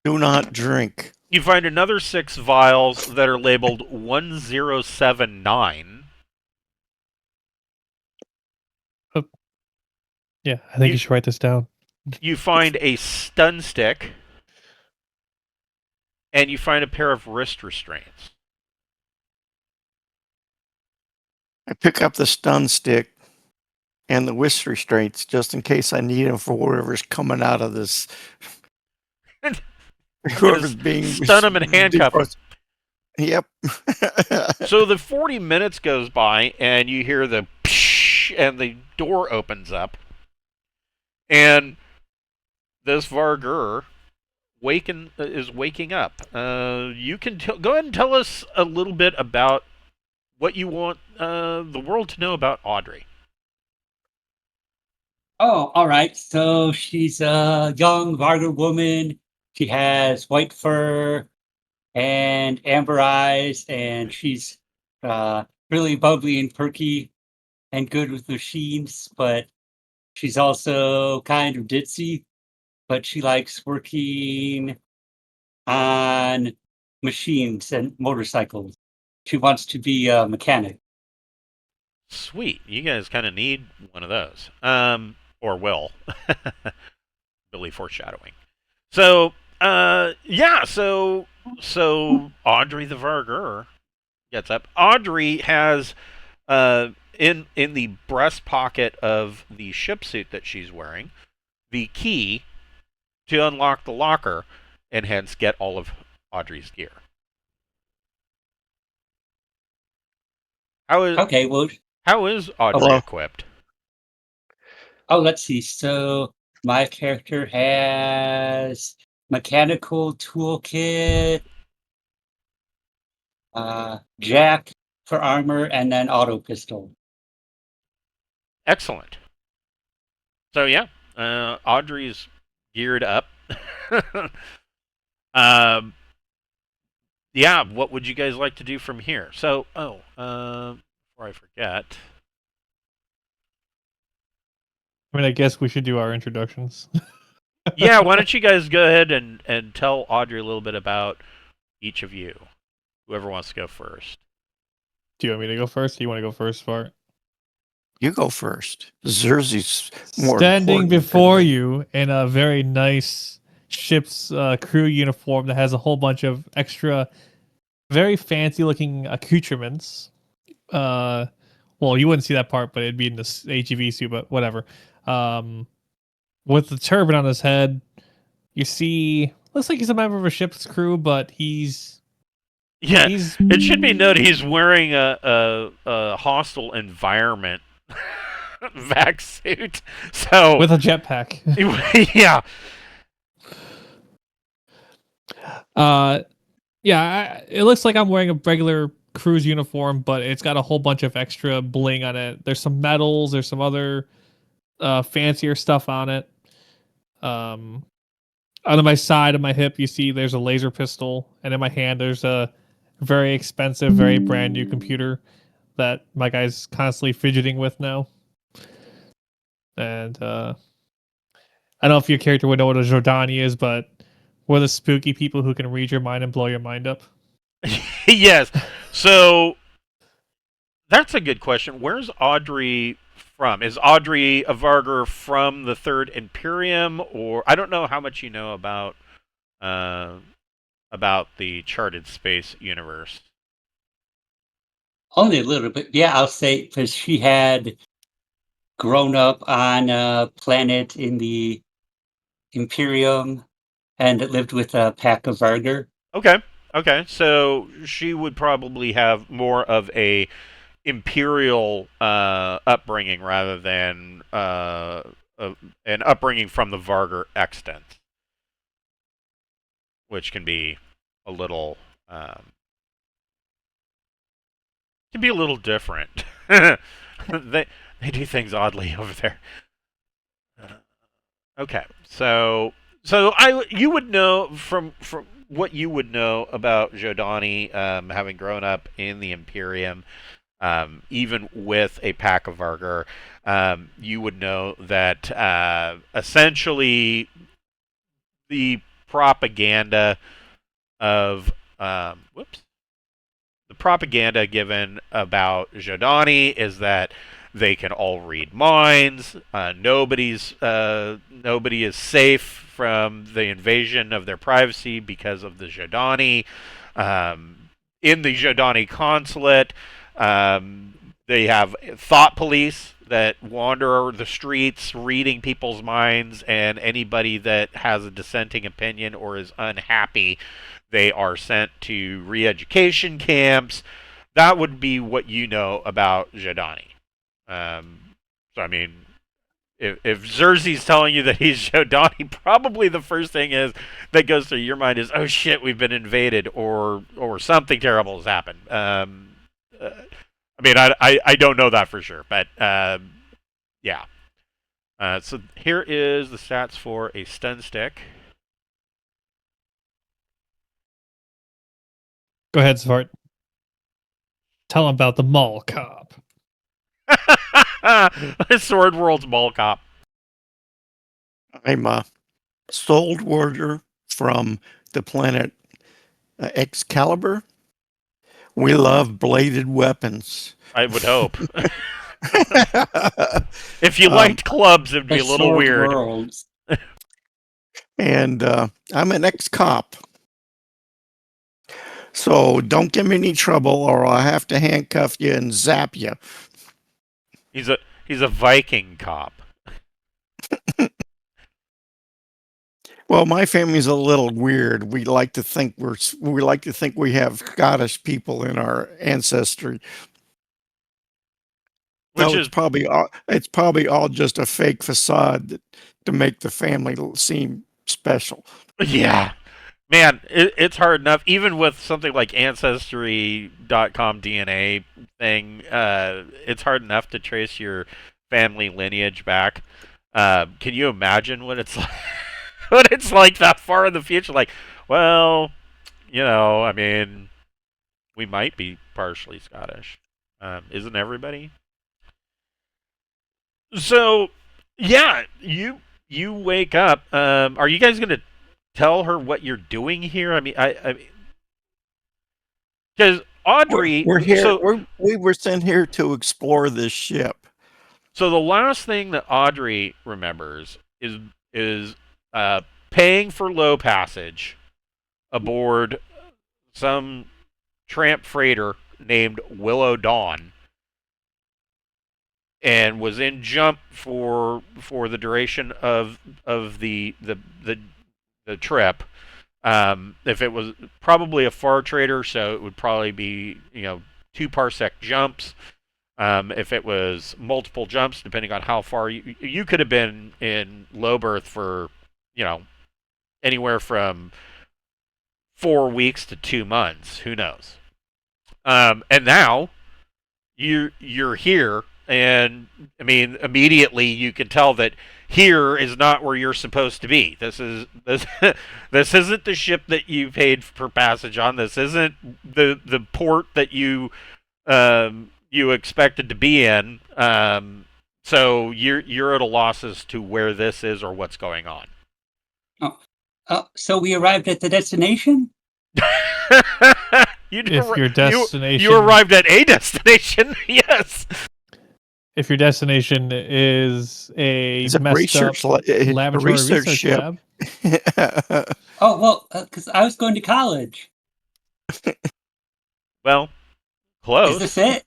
Do not drink. You find another 6 vials that are labeled 1079. Yeah, I think you should write this down. You find a stun stick, and you find a pair of wrist restraints. I pick up the stun stick and the wrist restraints just in case I need them for whatever's coming out of this. Whoever's being stun them and handcuff them. Yep. So the 40 minutes goes by, and you hear the psh, and the door opens up, and this Vargur is waking up. You can go ahead and tell us a little bit about what you want the world to know about Audrey. Oh, all right. So she's a young Vargur woman. She has white fur and amber eyes, and she's really bubbly and perky and good with machines, but she's also kind of ditzy, but she likes working on machines and motorcycles. She wants to be a mechanic. Sweet. You guys kind of need one of those. Or will. Billy foreshadowing. So, yeah, so Audrey the Vargur gets up. Audrey has in the breast pocket of the ship suit that she's wearing the key to unlock the locker and hence get all of Audrey's gear. How is Audrey equipped? Oh, let's see. So my character has mechanical toolkit, jack for armor, and then auto pistol. Excellent. So yeah, Audrey's geared up. um, yeah, what would you guys like to do from here? So, before I forget, I mean, I guess we should do our introductions. yeah, why don't you guys go ahead and tell Audrey a little bit about each of you, whoever wants to go first. Do you want me to go first? Or you want to go first, Fart? You go first. Xerxes more Standing important than before me. you in a very nice ship's crew uniform that has a whole bunch of extra, very fancy looking accoutrements. Well, you wouldn't see that part, but it'd be in this AGV suit, but whatever. With the turban on his head, you see, looks like he's a member of a ship's crew, but he's Yeah, he's it should be noted he's wearing a hostile environment vac suit. So with a jetpack. yeah, It looks like I'm wearing a regular cruise uniform, but it's got a whole bunch of extra bling on it. There's some medals, there's some other fancier stuff on it. On my side of my hip, you see there's a laser pistol, and in my hand there's a very expensive, very brand new computer that my guy's constantly fidgeting with now. And I don't know if your character would know what a Jordani is, but we're the spooky people who can read your mind and blow your mind up. yes. So that's a good question. Where's Audrey from? Is Audrey a Varger from the Third Imperium, or I don't know how much you know about the charted space universe. Only a little bit. Yeah, I'll say because she had grown up on a planet in the Imperium and lived with a pack of Varger. Okay. Okay. So she would probably have more of a imperial upbringing rather than an upbringing from the Varger extant, which can be a little different. They do things oddly over there. Okay, so you would know from what you would know about Jodani, having grown up in the Imperium, even with a pack of Vargar, you would know that essentially the propaganda of the propaganda given about Jodani is that they can all read minds. Nobody is safe from the invasion of their privacy because of the Jodani. In the Jodani consulate, they have thought police that wander the streets reading people's minds, and anybody that has a dissenting opinion or is unhappy, they are sent to re-education camps. That would be what you know about Jodani. So I mean, if Xerxes telling you that he's Jodani, probably the first thing that goes through your mind is, oh shit, we've been invaded, or something terrible has happened. I mean, I don't know that for sure, but yeah. So here is the stats for a stun stick. Go ahead, Svart. Tell him about the mall cop. Sword World's Mall Cop. I'm a soul warrior from the planet Excalibur. We love bladed weapons. I would hope. If you liked clubs, it'd be a little weird. Worlds. And I'm an ex-cop. So don't give me any trouble or I'll have to handcuff you and zap you. He's a Viking cop. Well, my family's a little weird. We like to think we have Scottish people in our ancestry. Which No, is it's probably all just a fake facade to make the family seem special. yeah. Man, it's hard enough, even with something like Ancestry.com DNA thing, it's hard enough to trace your family lineage back. Can you imagine what it's like, what it's like that far in the future? Like, well, I mean, we might be partially Scottish. Isn't everybody? So, yeah, you wake up. Are you guys gonna tell her what you're doing here? I mean, because Audrey. We're here. So, We were sent here to explore this ship. so the last thing that Audrey remembers is paying for low passage aboard some tramp freighter named Willow Dawn, and was in jump for the duration of the trip. If it was probably a far trader, so it would probably be 2 parsec jumps. If it was multiple jumps, depending on how far you could have been in low berth for anywhere from 4 weeks to 2 months. Who knows? And now you're here, and I mean immediately you can tell that here is not where you're supposed to be. This this isn't the ship that you paid for passage on. This isn't the port that you expected to be in. So you're at a loss as to where this is or what's going on. So we arrived at the destination? If your destination, you arrived at a destination, yes. If your destination is a messed up laboratory research ship. lab, Oh, well, because I was going to college. Well, close. Is this it?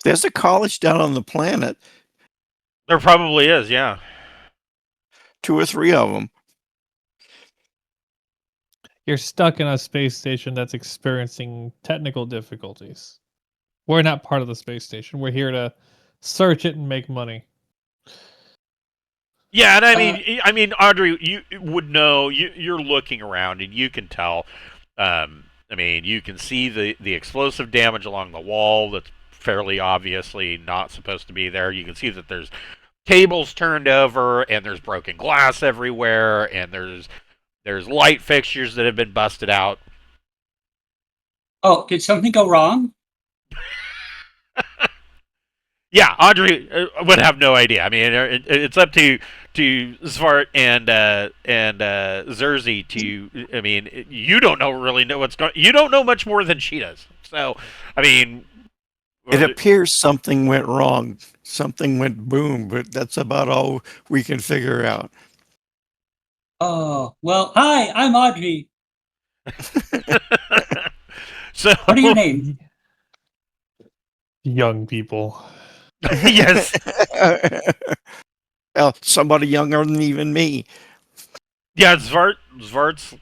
There's a college down on the planet. There probably is, yeah. 2 or 3 of them. you're stuck in a space station that's experiencing technical difficulties. We're not part of the space station. We're here to search it and make money. Yeah, and I mean, Audrey, you would know. You're looking around, and you can tell. I mean, you can see the explosive damage along the wall. That's fairly obviously not supposed to be there. You can see that there's tables turned over, and there's broken glass everywhere, and there's light fixtures that have been busted out. Oh, did something go wrong? Yeah, Audrey would have no idea. I mean, it's up to Svart and Zerzy to. I mean, you don't really know what's going. You don't know much more than she does. So, I mean, It appears something went wrong. Something went boom, but that's about all we can figure out. Oh, well, hi, I'm Audrey. So, What are your names? Young people. yes, Well, somebody younger than even me. yeah, Zvart's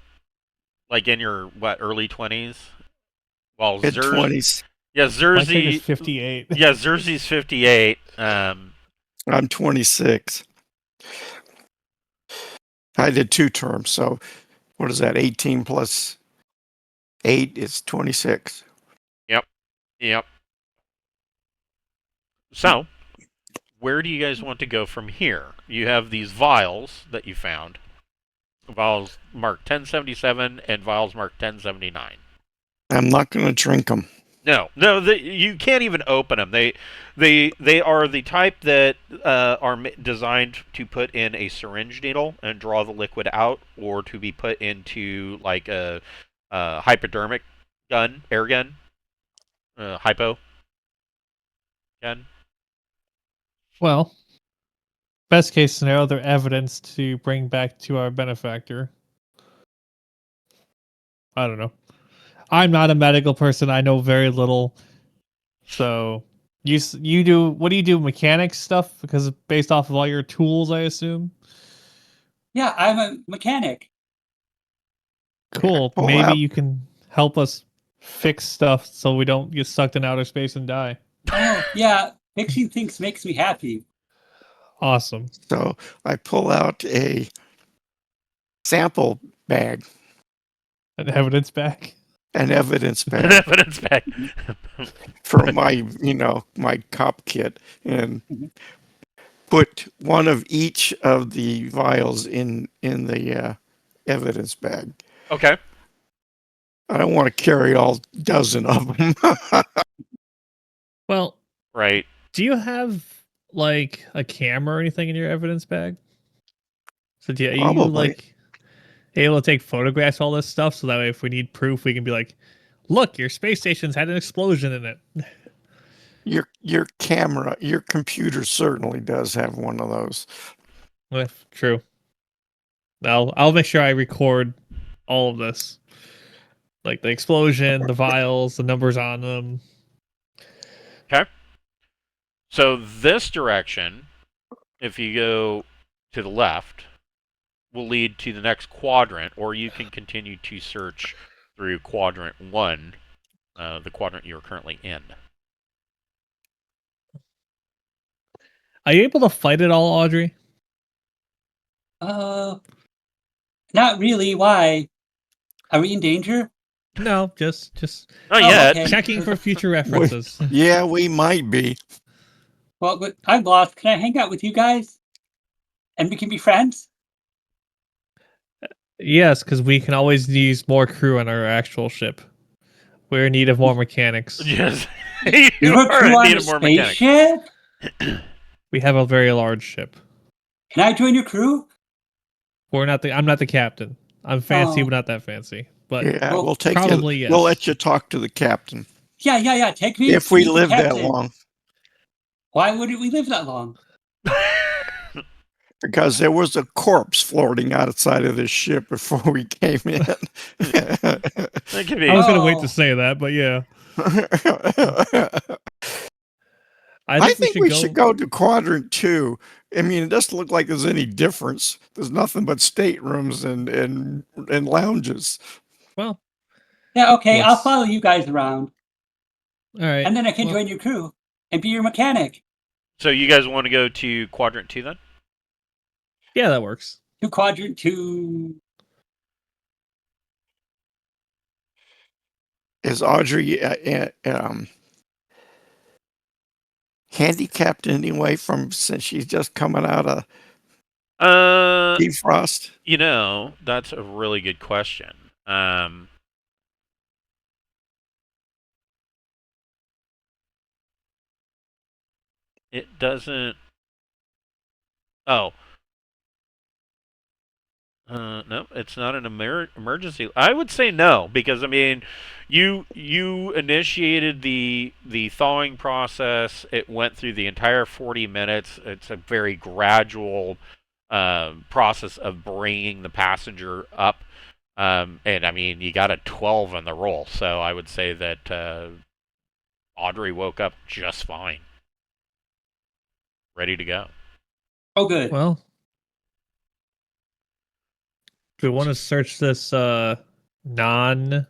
like in your early 20s. Well, Mid 20s. Yeah, My kid Zerzy. is 58. Yeah, Zerzy's 58. I'm 26. I did 2 terms, so what is that? 18 plus 8 is 26. Yep. So, where do you guys want to go from here? You have these vials that you found. Vials marked 1077 and vials marked 1079. I'm not going to drink them. No, you can't even open them. They are the type that are designed to put in a syringe needle and draw the liquid out, or to be put into like a hypodermic gun, air gun, hypo gun. Well, best case scenario, they're evidence to bring back to our benefactor. I don't know. I'm not a medical person. I know very little. So you do, what do you do? Mechanics stuff? Because based off of all your tools, I assume. Yeah, I'm a mechanic. Cool. Pull Maybe out. you can help us fix stuff so we don't get sucked in outer space and die. Oh, yeah. Fixing things makes me happy. Awesome. So I pull out a sample bag, An evidence bag. an evidence An bag evidence bag. for my, my cop kit, and put one of each of the vials in the evidence bag. Okay. I don't want to carry all dozen of them. Well, Right. do you have like a camera or anything in your evidence bag? So are you Probably. like able to take photographs of all this stuff so that way if we need proof we can be like, look, your space station's had an explosion in it. Your camera, your computer certainly does have one of those. True. I'll make sure I record all of this. Like the explosion, the vials, the numbers on them. Okay. So this direction, if you go to the left, will lead to the next quadrant, or you can continue to search through quadrant 1, the quadrant you're currently in. Are you able to fight it all, Audrey? Not really. Why? Are we in danger? No, just Not Oh, yet. okay. checking for future references. Yeah, we might be. Well, but I'm lost. Can I hang out with you guys? And we can be friends? Yes, because we can always use more crew on our actual ship. We're in need of more mechanics. Yes. You are have crew in on need a of more mechanics. spaceship? We have a very large ship. Can I join your crew? I'm not the captain. I'm fancy, Oh. but not that fancy. But Yeah, Well, we'll take probably you. yes. We'll let you talk to the captain Yeah. Take me. if we to the live that captain. long, Why wouldn't we live that long? because there was a corpse floating outside of this ship before we came in. That could be. I was gonna wait Oh. to say that, but yeah. I think we go. should go to quadrant 2. I mean, it doesn't look like there's any difference. There's nothing but staterooms and lounges. Well, Yeah, okay. I'll Let's- follow you guys around. all right. And then I can Well, join your crew and be your mechanic. So you guys want to go to quadrant 2 then? Yeah, that works. To quadrant 2. Is Audrey handicapped anyway since she's just coming out of defrost? That's a really good question. It doesn't. Oh. No, it's not an emergency. I would say no, because I mean, you initiated the thawing process. It went through the entire 40 minutes. It's a very gradual process of bringing the passenger up. And I mean, you got a 12 on the roll, so I would say that Audrey woke up just fine, ready to go. Oh, good. Well, do we want to search this non-fancy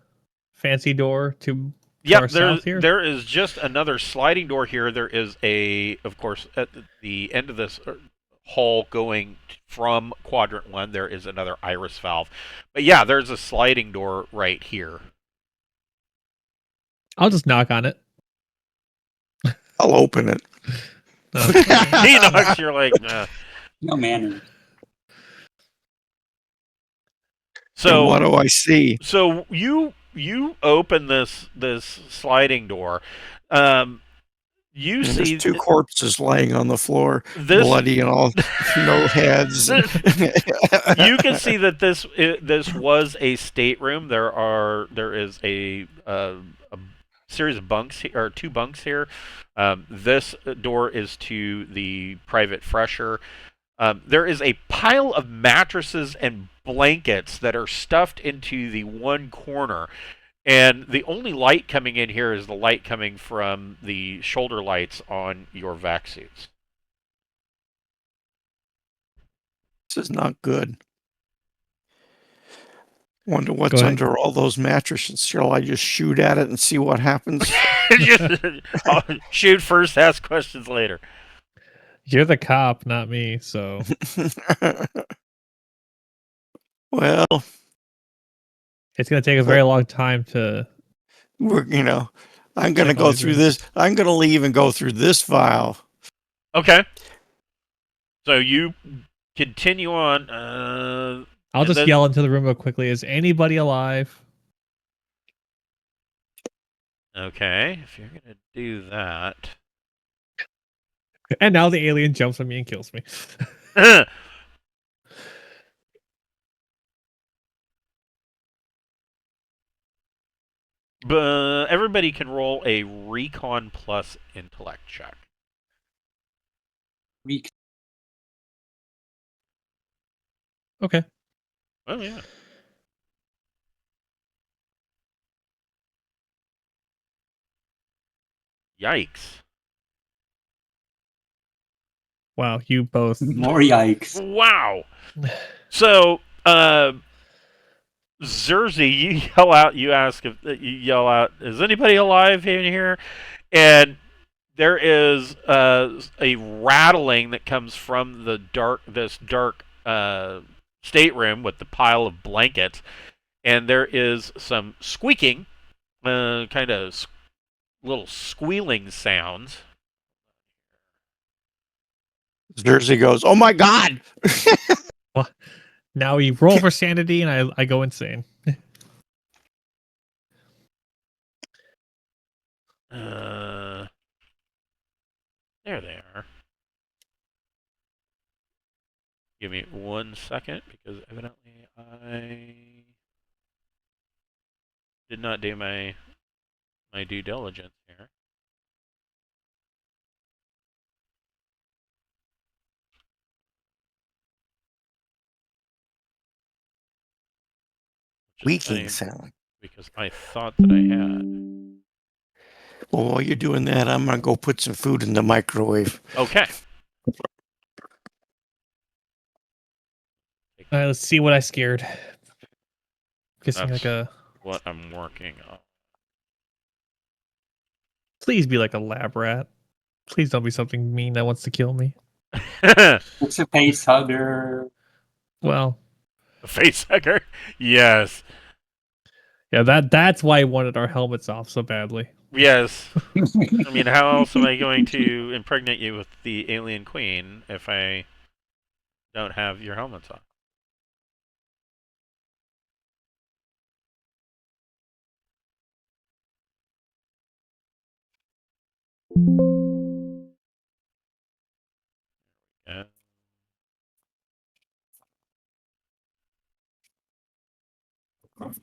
door to Yep, our south here? there is just another sliding door here. There is of course, at the end of this hall going from quadrant 1, there is another iris valve. But yeah, there's a sliding door right here. I'll just knock on it. I'll open it. He knocks, you're like, nah. No manner. So And what do I see? So you open this sliding door. You And see there's 2 corpses laying on the floor, this. bloody and all, no heads. You can see that this was a stateroom. There is a series of bunks here, or 2 bunks here. This door is to the private fresher. There is a pile of mattresses and blankets that are stuffed into the one corner. And the only light coming in here is the light coming from the shoulder lights on your vac suits. This is not good. Wonder what's Go ahead. under all those mattresses. Shall I just shoot at it and see what happens? Just shoot first, ask questions later. You're the cop, not me. So Well, it's gonna take a very long time to. I'm going to Check all go these through rooms. this. I'm going to leave and go through this file. Okay. So you continue on. I'll And just then- yell into the room real quickly. Is anybody alive? Okay, if you're gonna do that. And now the alien jumps on me and kills me. But everybody can roll a recon plus intellect check. Okay. Oh yeah. Yikes. Wow, you both. More yikes. Wow. So, Zerzy, you yell out. You ask if you yell out, "Is anybody alive in here?" And there is a rattling that comes from the this dark stateroom with the pile of blankets, and there is some squeaking, kind of little squealing sounds. Jersey goes, "Oh my God!" Now we roll for sanity, and I go insane. There they are. Give me 1 second because evidently I did not do my due diligence here. Which is funny Squeaking sound. because I thought that I had. Well, while you're doing that, I'm going to go put some food in the microwave. Okay. All right, let's see what I scared. Guessing That's like a. what I'm working on. Please be like a lab rat. Please don't be something mean that wants to kill me. It's a face hugger. Well, Face hugger? Yes. yeah, that's why I wanted our helmets off so badly. Yes. I mean, how else am I going to impregnate you with the alien queen if I don't have your helmets on? Yeah. Of course,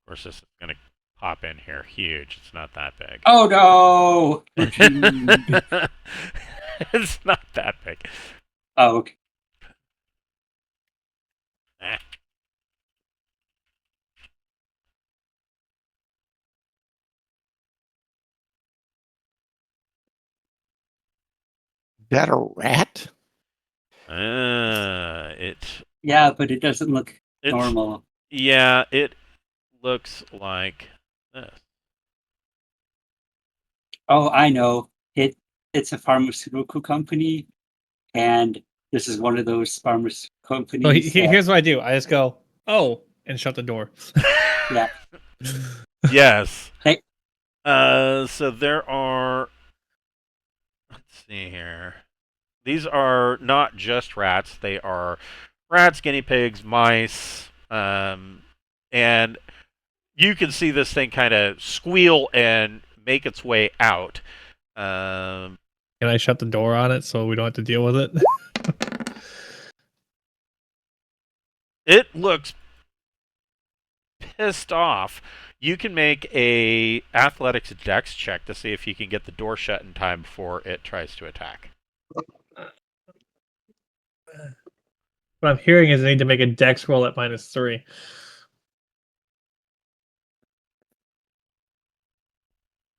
this is going to pop in here huge. It's not that big. Oh no! It's not that big. Oh, okay. Eh. Is that a rat? It's Yeah, but it doesn't look it's normal. yeah. It looks like this. Oh, I know. It's a pharmaceutical company, and this is one of those pharmaceutical So companies. that- here's what I do. I just go, oh, and shut the door. Yeah. Yes. Hey. So there are. Let's see here. These are not just rats. They are rats, guinea pigs, mice, and you can see this thing kind of squeal and make its way out. Can I shut the door on it so we don't have to deal with it? It looks pissed off. You can make a athletics dex check to see if you can get the door shut in time before it tries to attack. What I'm hearing is I need to make a dex roll at -3.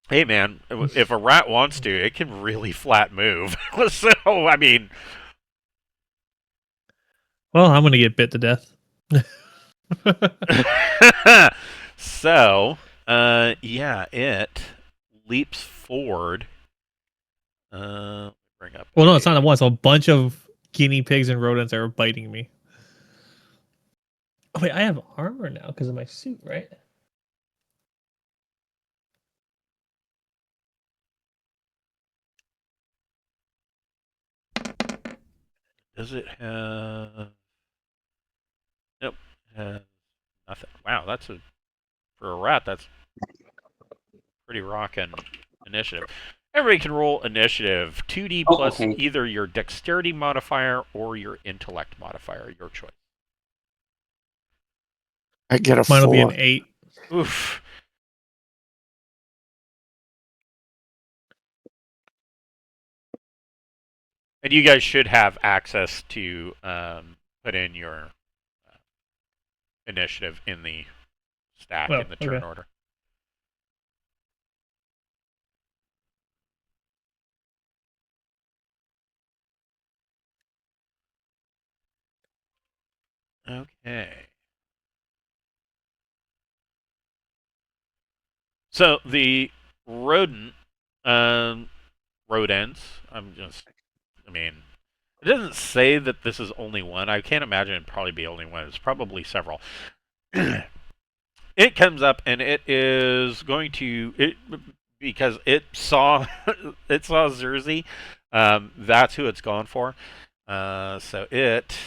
Hey man, if a rat wants to, it can really flat move. So I mean, Well, I'm gonna get bit to death. so yeah, it leaps forward. Bring up. Well, no, it's not at once. A bunch of guinea pigs and rodents are biting me. Oh, wait, I have armor now because of my suit, right? Does it have? Nope. Nothing. Wow, that's a for a rat. That's pretty rockin' initiative. Everybody can roll initiative. 2d Oh, plus okay. either your dexterity modifier or your intellect modifier. Your choice. I get a Mine will be an 4. 8. Oof. And you guys should have access to put in your initiative in the stack Oh, in the turn okay. order. Okay. So the rodent, rodents. I mean, it doesn't say that this is only one. I can't imagine it'd probably be only one. It's probably several. It comes up and it is going to because it saw it saw Zerzy. That's who it's gone for. So it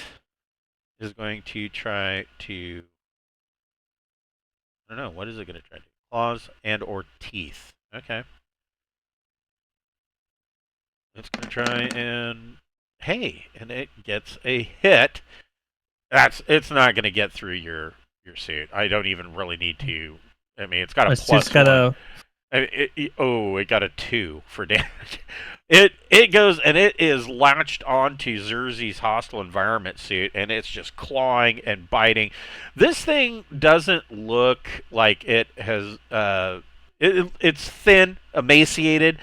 is going to try to. I don't know. What is it going to try to do? Claws and or teeth. Okay. It's going to try and hey, and it gets a hit. It's not going to get through your suit. I don't even really need to. I mean, it's got a My plus suit's got one. a. It got a 2 for damage. It goes and it is latched onto Zerzy's hostile environment suit, and it's just clawing and biting. This thing doesn't look like it has. It's thin, emaciated.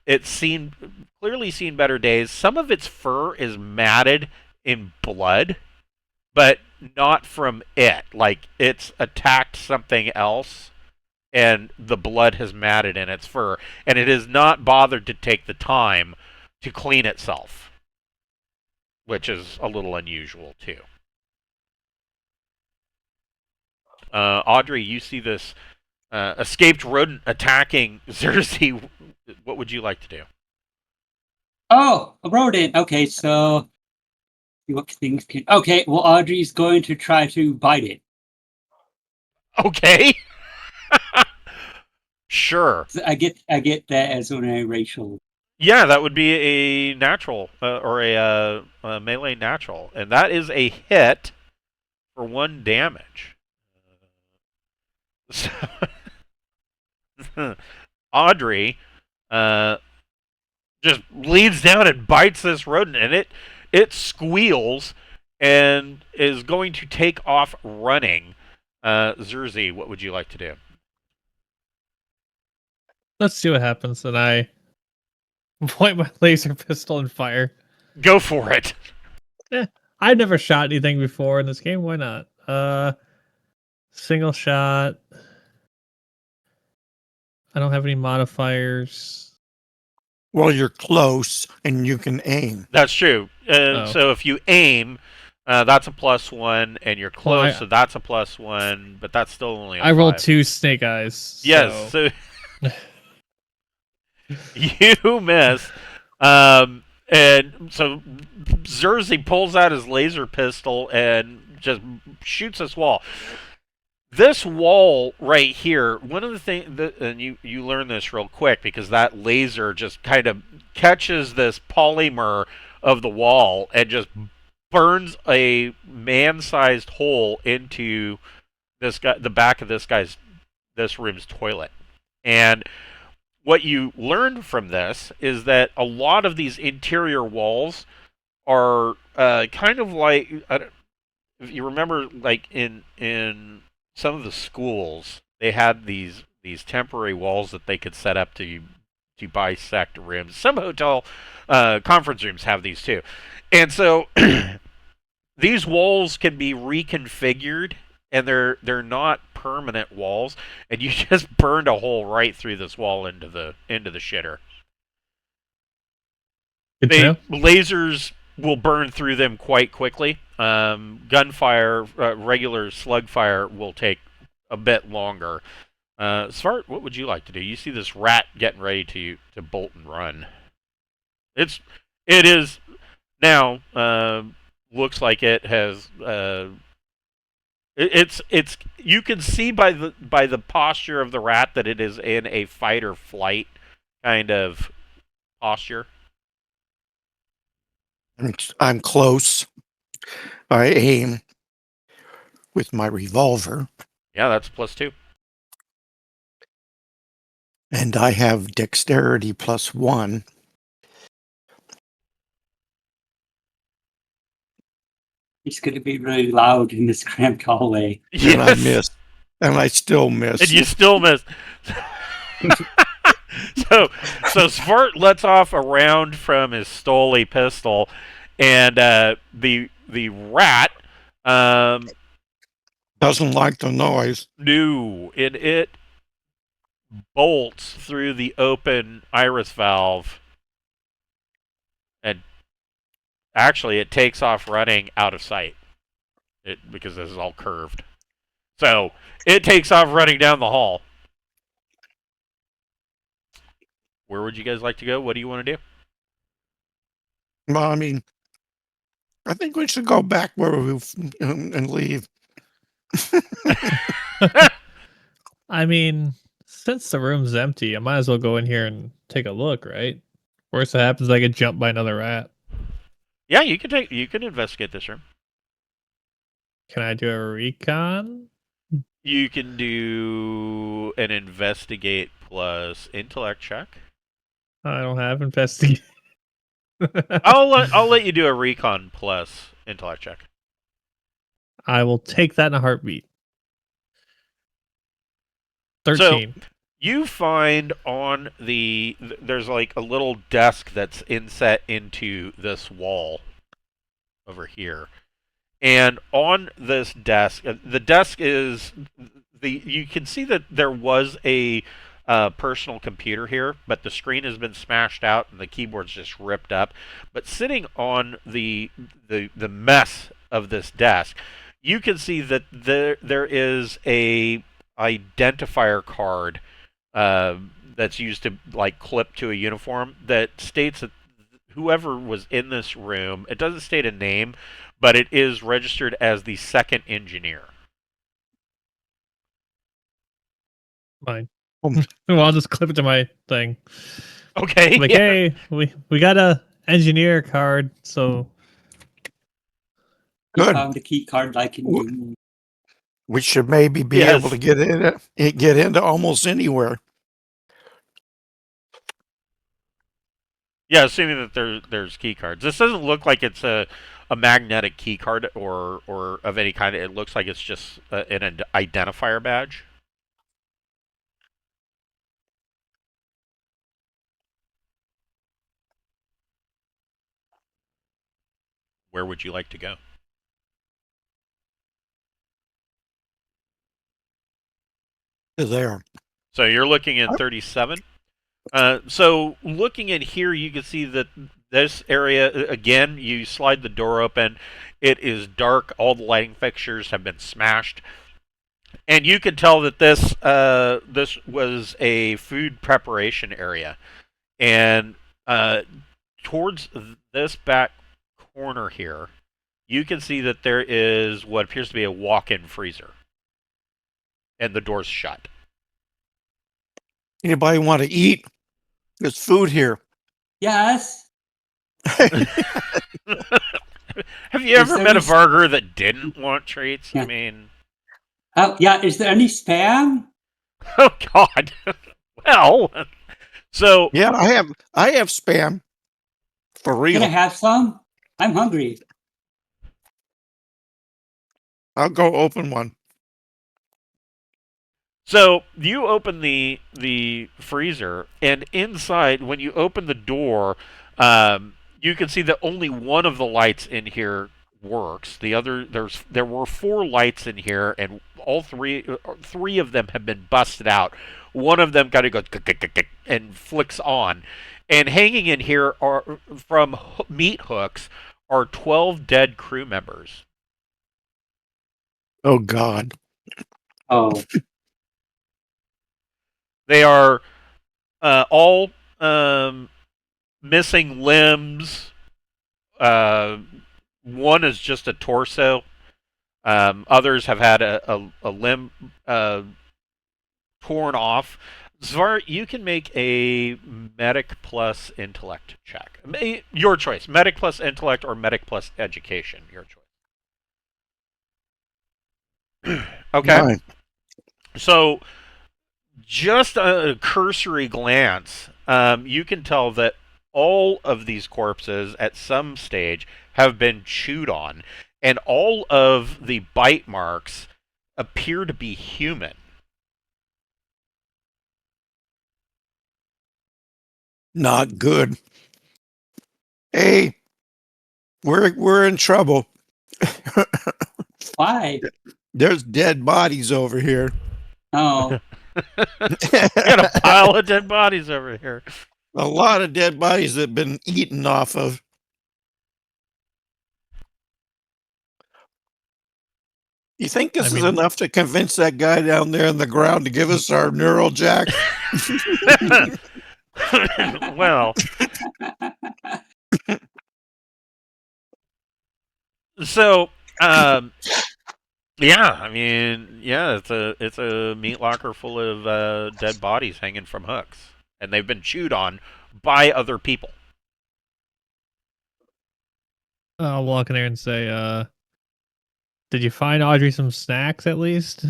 It's clearly seen better days. Some of its fur is matted in blood, but not from it. Like it's attacked something else and the blood has matted in its fur, and it has not bothered to take the time to clean itself, which is a little unusual too. Audrey, you see this escaped rodent attacking Zerzy. What would you like to do? Oh, a rodent. Okay, so what things can? Okay, well, Audrey's going to try to bite it. Okay. Sure. So I get that as an racial. Yeah, that would be a natural or a melee natural, and that is a hit for 1 damage. So, Audrey just leans down and bites this rodent, and it squeals and is going to take off running. Zerzy, what would you like to do? Let's see what happens. And I point my laser pistol and fire. Go for it. I've never shot anything before in this game. Why not? Single shot. I don't have any modifiers. Well, you're close and you can aim. That's true. Oh. So if you aim, that's a +1, and you're close, Well, so that's a +1, but that's still only a I rolled 5. 2 snake eyes. Yes, So. so you miss. And so Zerzy pulls out his laser pistol and just shoots this wall. This wall right here, one of the things, and you learn this real quick because that laser just kind of catches this polymer of the wall and just burns a man-sized hole into the back of this room's toilet. And what you learn from this is that a lot of these interior walls are kind of like, if you remember, like in some of the schools, they had these these temporary walls that they could set up to bisect rooms. Some hotel conference rooms have these too, and so these walls can be reconfigured, and they're not permanent walls, and you just burned a hole right through this wall into the shitter. Good to know. Lasers will burn through them quite quickly. Gunfire, regular slug fire, will take a bit longer. Svart, what would you like to do? You see this rat getting ready to bolt and run. It is now looks like it has. It's you can see by the posture of the rat that it is in a fight or flight kind of posture. I'm close. I aim with my revolver, Yeah, that's +2. and I have dexterity +1. It's going to be really loud in this cramped hallway. Yes. And I missed. And I still miss. And you still miss. So Svart lets off a round from his Stoli pistol, and the rat Doesn't like the noise. it bolts through the open iris valve, and actually it takes off running out of sight. Because this is all curved. So it takes off running down the hall. Where would you guys like to go? What do you want to do? Well, I mean, I think we should go back where we and leave. I mean, since the room's empty, I might as well go in here and take a look, right? Worst that happens, I get jumped by another rat. Yeah, you can investigate this room. Can I do a recon? You can do an investigate plus intellect check. I don't have investigate. I'll let you do a recon plus intellect check. I will take that in a heartbeat. 13. So, you find on there's like a little desk that's inset into this wall over here. And on this desk, the desk is you can see that there was a personal computer here, but the screen has been smashed out and the keyboard's just ripped up. But sitting on the mess of this desk, you can see that there is a identifier card that's used to like clip to a uniform that states that whoever was in this room, it doesn't state a name, but it is registered as the second engineer. Mine. Well, I'll just clip it to my thing. Okay. Like, hey, we got a engineer card, so I Good. found a key card I can use. We should maybe be Yes. able to get into almost anywhere. Yeah, assuming that there's key cards. This doesn't look like it's a magnetic key card or of any kind. It looks like it's just an identifier badge. Where would you like to go? There. So you're looking at 37. So looking in here, you can see that this area, again, you slide the door open. It is dark. All the lighting fixtures have been smashed. And you can tell that this was a food preparation area. And towards this back corner here, you can see that there is what appears to be a walk-in freezer. And the door's shut. Anybody want to eat? There's food here. Yes. Have you ever there met a any- Varger that didn't want treats? Yeah. I mean, Oh, yeah. Is there any spam? oh God. Well, so Yeah, I have spam. For Can real. I have some? I'm hungry. I'll go open one. So you open the freezer, and inside, when you open the door, you can see that only one of the lights in here works. The other there were four lights in here, and all three of them have been busted out. One of them got to go and flicks on, and hanging in here are from meat hooks are 12 dead crew members. Oh God. Oh, They are all missing limbs. Uh, one is just a torso. Others have had a limb torn off. Zvar, you can make a medic plus intellect check. Your choice. Medic plus intellect or medic plus education. Your choice. Okay. Fine. So, just a cursory glance, you can tell that all of these corpses at some stage have been chewed on, and all of the bite marks appear to be human. Not good. Hey, we're in trouble. why? There's dead bodies over here. Oh, Got a pile of dead bodies over here. A lot of dead bodies that have been eaten off of. You think this is enough to convince that guy down there on the ground to give us our neural jacks? Well, so yeah, I mean, yeah, it's a meat locker full of dead bodies hanging from hooks, and they've been chewed on by other people. I'll walk in there and say, did you find Audrey some snacks at least?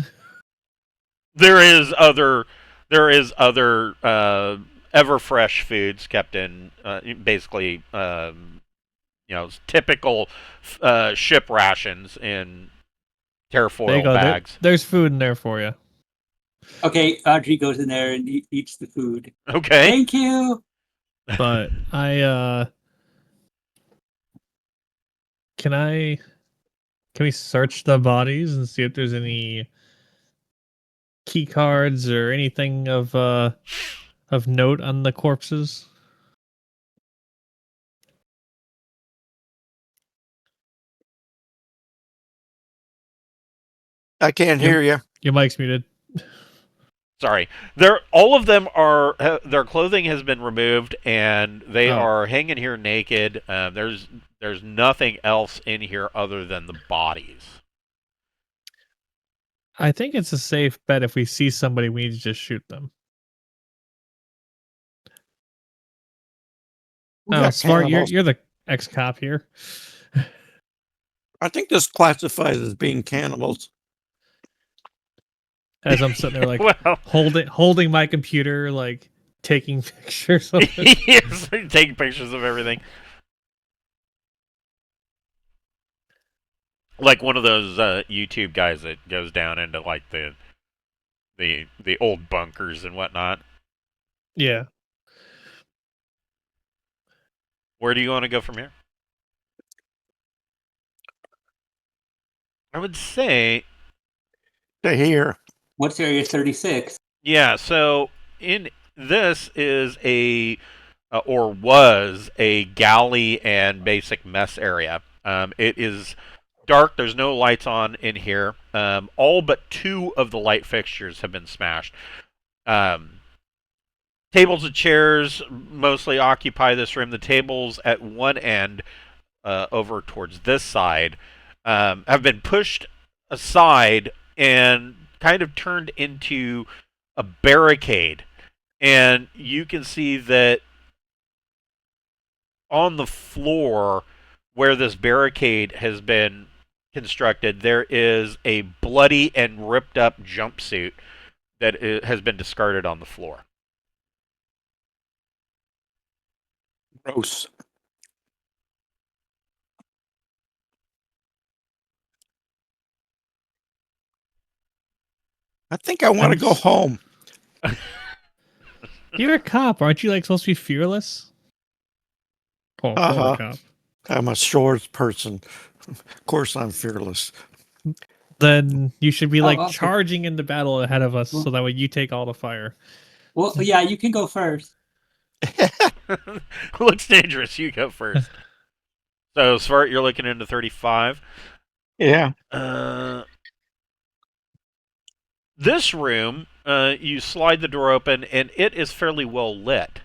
There is other ever fresh foods kept in basically typical ship rations in There you tinfoil go. bags. There's food in there for you. okay. Audrey goes in there and eats the food. Okay. Thank you. But can we search the bodies and see if there's any key cards or anything of note on the corpses? I can't hear you. Your mic's muted. Sorry. All of them are their clothing has been removed and they are hanging here naked. There's nothing else in here other than the bodies. I think it's a safe bet if we see somebody, we need to just shoot them. Oh, Smart, you're the ex-cop here. I think this classifies as being cannibals. As I'm sitting there, like Well, holding my computer, like taking pictures of it. yes, taking pictures of everything. Like one of those YouTube guys that goes down into like the old bunkers and whatnot. Yeah. Where do you want to go from here? I would say To hear. What's Area 36? yeah. So in this is or was a galley and basic mess area. It is dark. There's no lights on in here. All but two of the light fixtures have been smashed. Tables and chairs mostly occupy this room. The tables at one end, over towards this side, have been pushed aside and kind of turned into a barricade. And you can see that on the floor where this barricade has been constructed, there is a bloody and ripped up jumpsuit that has been discarded on the floor. Gross. I think I want to go home. You're a cop, aren't you? Like supposed to be fearless? Oh, former cop. I'm a short person. Of course, I'm fearless. Then you should be like okay. charging into battle ahead of us, so that way you take all the fire. Well, yeah, you can go first. Looks dangerous. You go first. So, Svart, you're looking into 35. Yeah. This room, you slide the door open, and it is fairly well lit.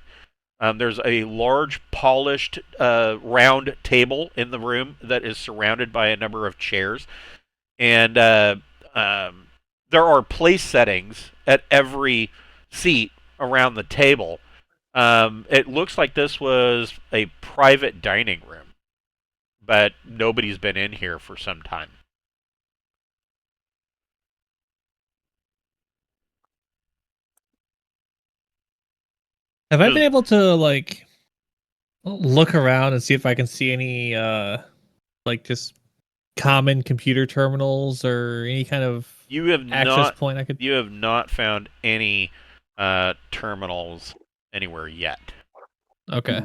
There's a large, polished, round table in the room that is surrounded by a number of chairs. And there are place settings at every seat around the table. It looks like this was a private dining room, but nobody's been in here for some time. Have I been able to like look around and see if I can see any like just common computer terminals or any kind of You have access point I could? You have not found any terminals anywhere yet. Okay.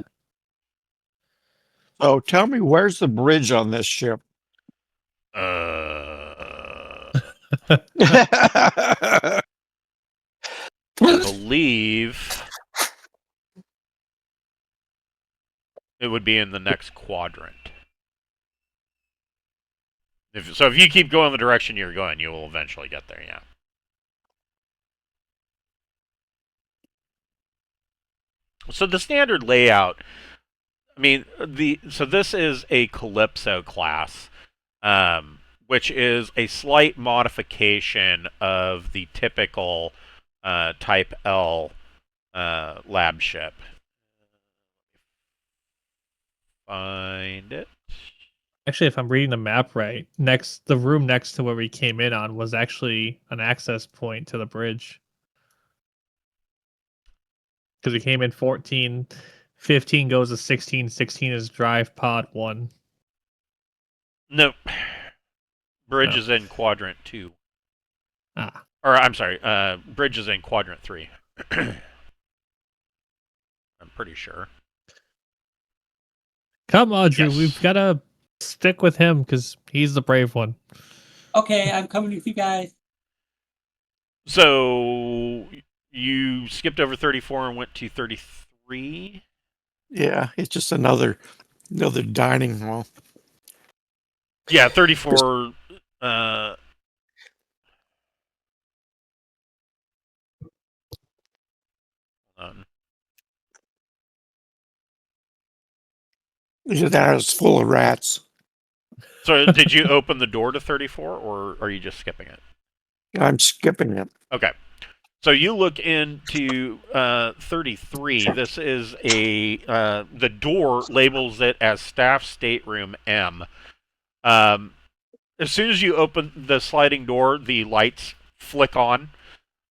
So tell me, where's the bridge on this ship? I believe it would be in the next quadrant. If you keep going the direction you're going, you will eventually get there, yeah. So the standard layout, I mean, so this is a Calypso class, which is a slight modification of the typical Type L lab ship. Find it. Actually, if I'm reading the map right, the room next to where we came in on was actually an access point to the bridge. Because we came in 14, 15 goes to 16, 16 is drive pod 1. No. Bridge is in quadrant 2. Ah. Or, I'm sorry, bridge is in quadrant 3. I'm pretty sure. Come on, Drew. Yes. We've got to stick with him because he's the brave one. Okay, I'm coming with you guys. So you skipped over 34 and went to 33? Yeah, it's just another dining hall. Yeah, 34 That is full of rats. So did you open the door to 34, or are you just skipping it? I'm skipping it. Okay. So you look into 33. This is the door labels it as Staff Stateroom M. As soon as you open the sliding door, the lights flick on.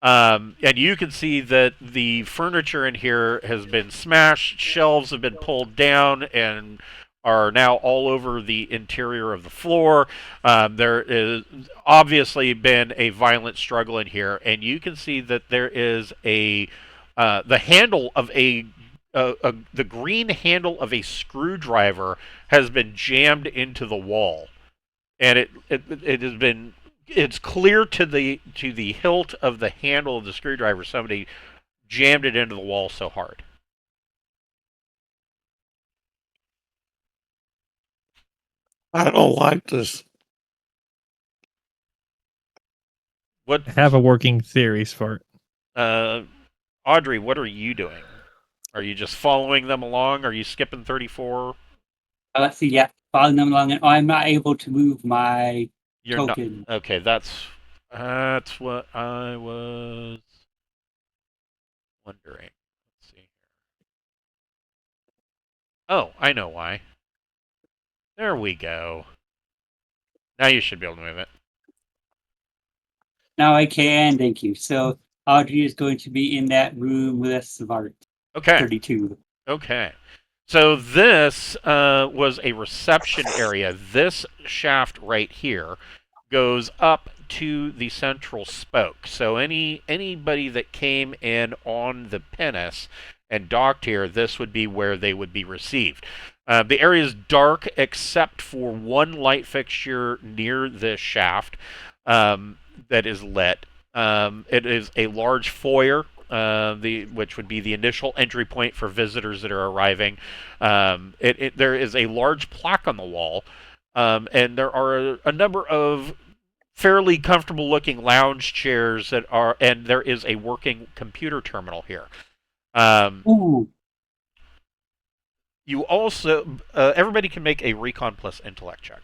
And you can see that the furniture in here has been smashed, shelves have been pulled down, and are now all over the interior of the floor. There is obviously been a violent struggle in here, and you can see that there is the handle of the green handle of a screwdriver has been jammed into the wall, and it has been. It's clear to the hilt of the handle of the screwdriver. Somebody jammed it into the wall so hard. I don't like this. What? I have a working theory for it. Audrey, what are you doing? Are you just following them along? Are you skipping 34? Let's see, yeah, following them along, and I'm not able to move my token. Not. Okay, that's what I was wondering. Let's see here. Oh, I know why. There we go. Now you should be able to move it. Now I can, thank you. So Audrey is going to be in that room with us, Svart. Okay. 32. Okay. So this was a reception area. This shaft right here goes up to the central spoke. So anybody that came in on the pinnace and docked here, this would be where they would be received. The area is dark except for one light fixture near the shaft that is lit. It is a large foyer, which would be the initial entry point for visitors that are arriving. There is a large plaque on the wall, and there are a number of fairly comfortable-looking lounge chairs and there is a working computer terminal here. Ooh. You also, everybody can make a recon plus intellect check.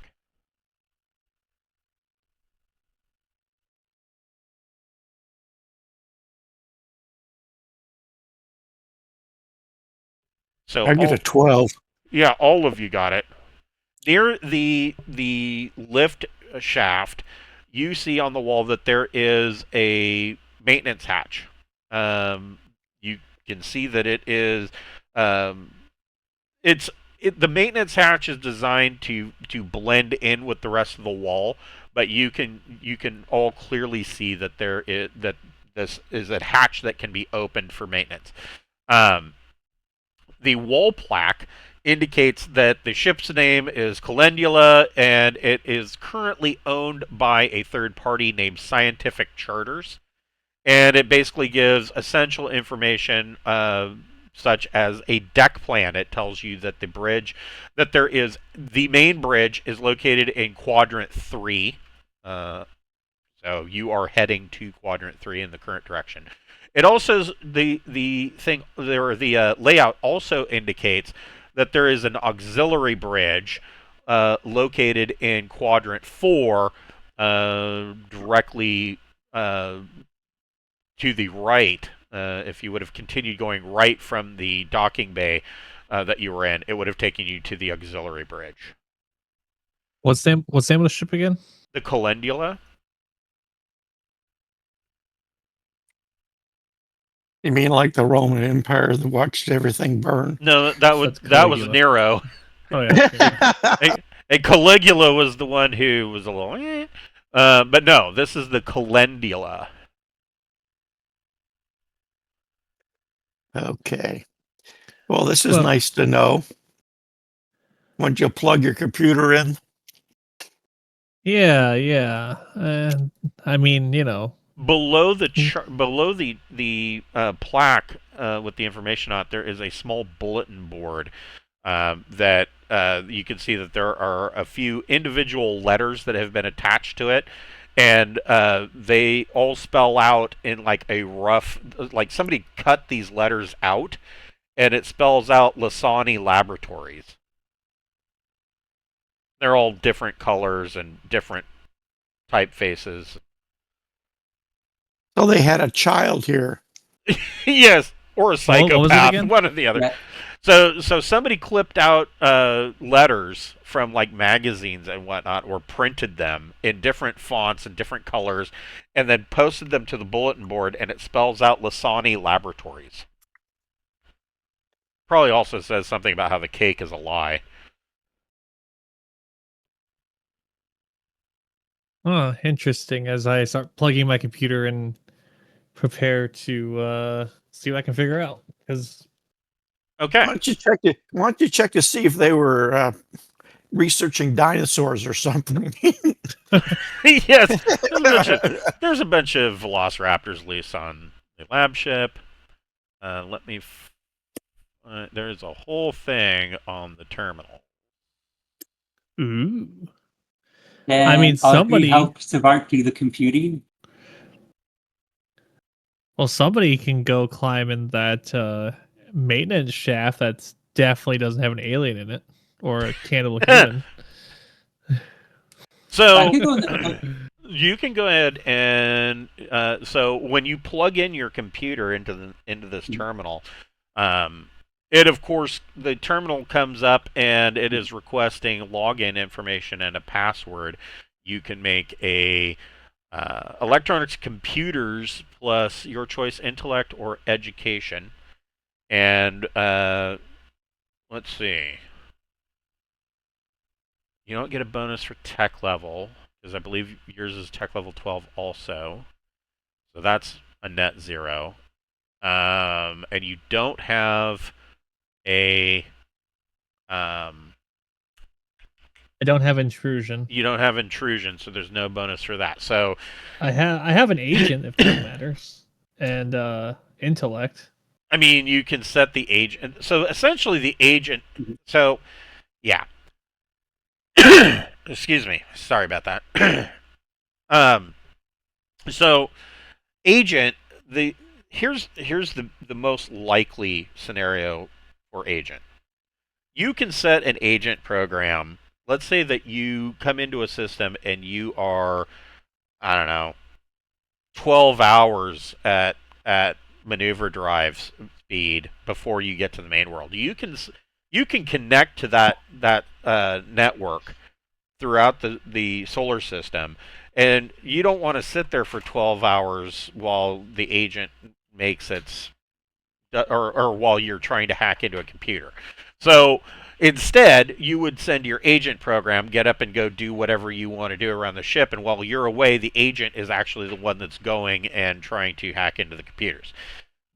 So I get a 12. yeah, all of you got it. Near the lift shaft, you see on the wall that there is a maintenance hatch. You can see that it is the maintenance hatch is designed to blend in with the rest of the wall, but you can all clearly see that this is a hatch that can be opened for maintenance. The wall plaque indicates that the ship's name is Calendula, and it is currently owned by a third party named Scientific Charters. And it basically gives essential information such as a deck plan. It tells you that the main bridge is located in quadrant 3. So you are heading to quadrant 3 in the current direction. It also the layout also indicates that there is an auxiliary bridge located in quadrant 4, directly to the right. If you would have continued going right from the docking bay that you were in, it would have taken you to the auxiliary bridge. What's the name of the ship again? The Calendula. You mean like the Roman Empire that watched everything burn? No, that That's was Caligula. Nero. Oh yeah. And Caligula was the one who was a little, but no, this is the Calendula. Okay. Well, this is nice to know. Once you plug your computer in. Yeah. I mean, Below the plaque with the information on it, there is a small bulletin board that you can see that there are a few individual letters that have been attached to it, and they all spell out in like a rough, like somebody cut these letters out, and it spells out Lasani Laboratories. They're all different colors and different typefaces. So they had a child here. Yes, or a psychopath, one or the other. Yeah. So somebody clipped out letters from like magazines and whatnot, or printed them in different fonts and different colors, and then posted them to the bulletin board, and it spells out Lasani Laboratories. Probably also says something about how the cake is a lie. Oh, interesting. As I start plugging my computer and prepare to see what I can figure out, because Okay. Why don't you check to see if they were researching dinosaurs or something? Yes, there's a bunch of velociraptors loose on the lab ship. There's a whole thing on the terminal. ooh, And I mean, somebody helps Savart do the computing. well, somebody can go climb in that maintenance shaft that definitely doesn't have an alien in it or a cannibal human. So I could go in the, you can go ahead and so when you plug in your computer into this terminal, it of course the terminal comes up and it is requesting login information and a password. You can make a electronics computers plus your choice intellect or education, and let's see. You don't get a bonus for tech level because I believe yours is tech level 12 also. So that's a net 0. And you don't have a I don't have intrusion. you don't have intrusion, so there's no bonus for that. So I have an agent if that matters, and intellect. I mean, you can set the agent. So essentially, the agent. So yeah. Excuse me. Sorry about that. um. So agent. Here's the most likely scenario for agent. You can set an agent program. Let's say that you come into a system and you are, I don't know, 12 hours at maneuver drive speed before you get to the main world. You can connect to that network throughout the solar system, and you don't want to sit there for 12 hours while the agent makes its or while you're trying to hack into a computer. So instead, you would send your agent program, get up and go do whatever you want to do around the ship, and while you're away, the agent is actually the one that's going and trying to hack into the computers.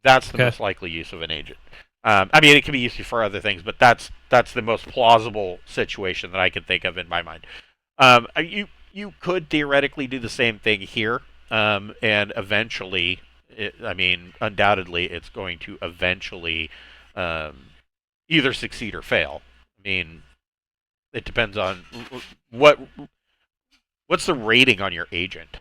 That's the most likely use of an agent. I mean, it can be used for other things, but that's the most plausible situation that I can think of in my mind. You could theoretically do the same thing here, and eventually, I mean, undoubtedly, it's going to eventually either succeed or fail. I mean, it depends on what's the rating on your agent.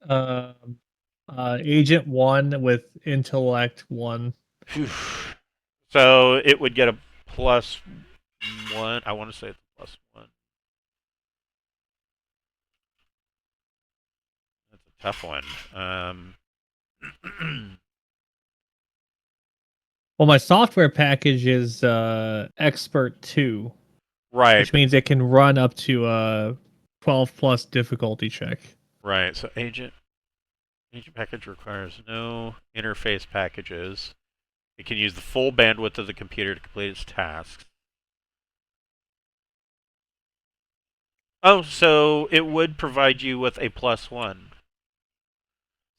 Agent 1 with intellect 1. So it would get a +1. I want to say it's +1. That's a tough one. Well, my software package is expert 2, Right. which means it can run up to a 12 plus difficulty check. Right. So agent package requires no interface packages. It can use the full bandwidth of the computer to complete its tasks. Oh, so it would provide you with a +1.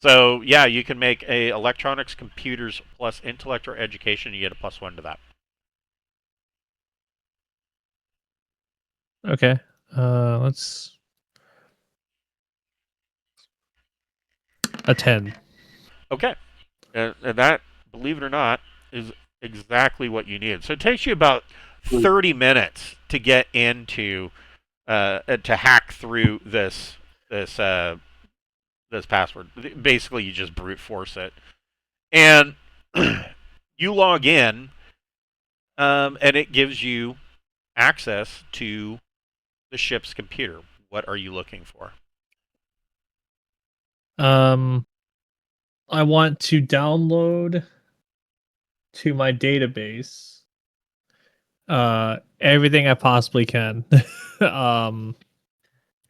So yeah, you can make a electronics, computers plus intellect or education. You get a +1 to that. Okay. Let's a 10. Okay, and that, believe it or not, is exactly what you need. So it takes you about 30 minutes to get into to hack through this password. Basically, you just brute force it, and you log in, and it gives you access to the ship's computer. What are you looking for? I want to download to my database everything I possibly can. And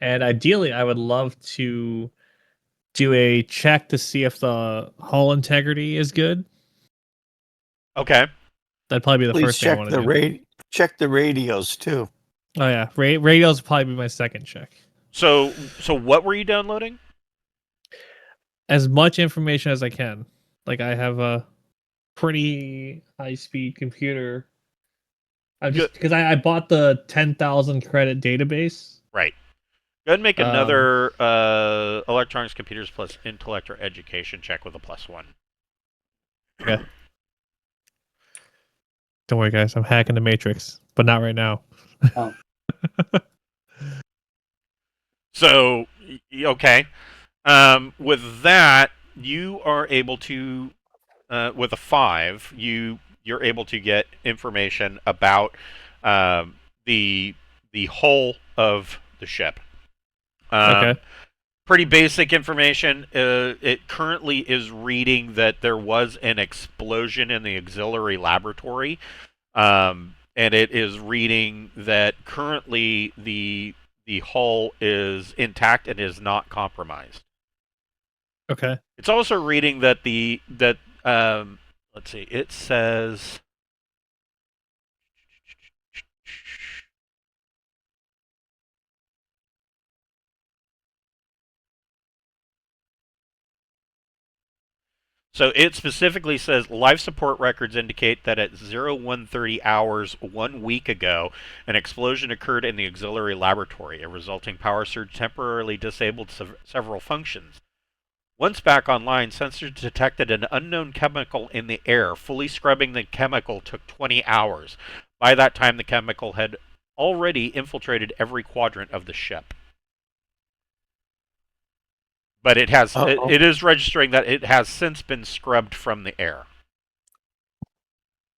ideally I would love to do a check to see if the hull integrity is good. Okay. That'd probably be the Please first thing I check want to the do. check the radios too. Oh yeah, radios would probably be my second check. So what were you downloading? As much information as I can. Like I have a pretty high speed computer. I just because I bought the 10,000 credit database. Right. Go ahead and make another electronics, computers plus intellect or education check with a +1. Okay. Don't worry, guys. I'm hacking the Matrix, but not right now. Oh. So okay. With that, you are able to, with a 5, you're able to get information about the hull of the ship. Okay. Pretty basic information. It currently is reading that there was an explosion in the auxiliary laboratory, and it is reading that currently the hull is intact and is not compromised. Okay. It's also reading that let's see, it says So it specifically says life support records indicate that at 0130 hours 1 week ago, an explosion occurred in the auxiliary laboratory. A resulting power surge temporarily disabled several functions. Once back online, sensors detected an unknown chemical in the air. Fully scrubbing the chemical took 20 hours. By that time, the chemical had already infiltrated every quadrant of the ship. But it has it is registering that it has since been scrubbed from the air.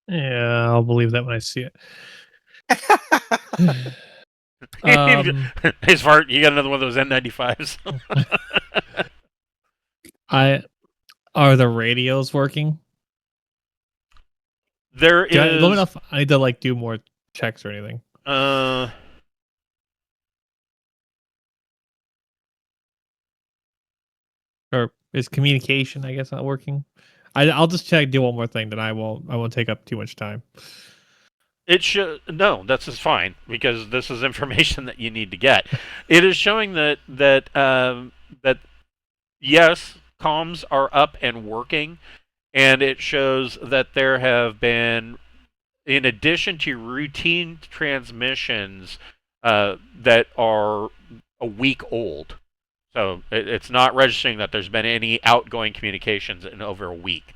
Yeah, I'll believe that when I see it. As far you got another one of those N95s. Are the radios working? There is. Let me know if I need to like do more checks or anything. Or is communication, I guess, not working? I'll just check, do one more thing, then I won't take up too much time. It should no, that's just fine because this is information that you need to get. It is showing that yes, comms are up and working, and it shows that there have been, in addition to routine transmissions that are a week old. So it's not registering that there's been any outgoing communications in over a week.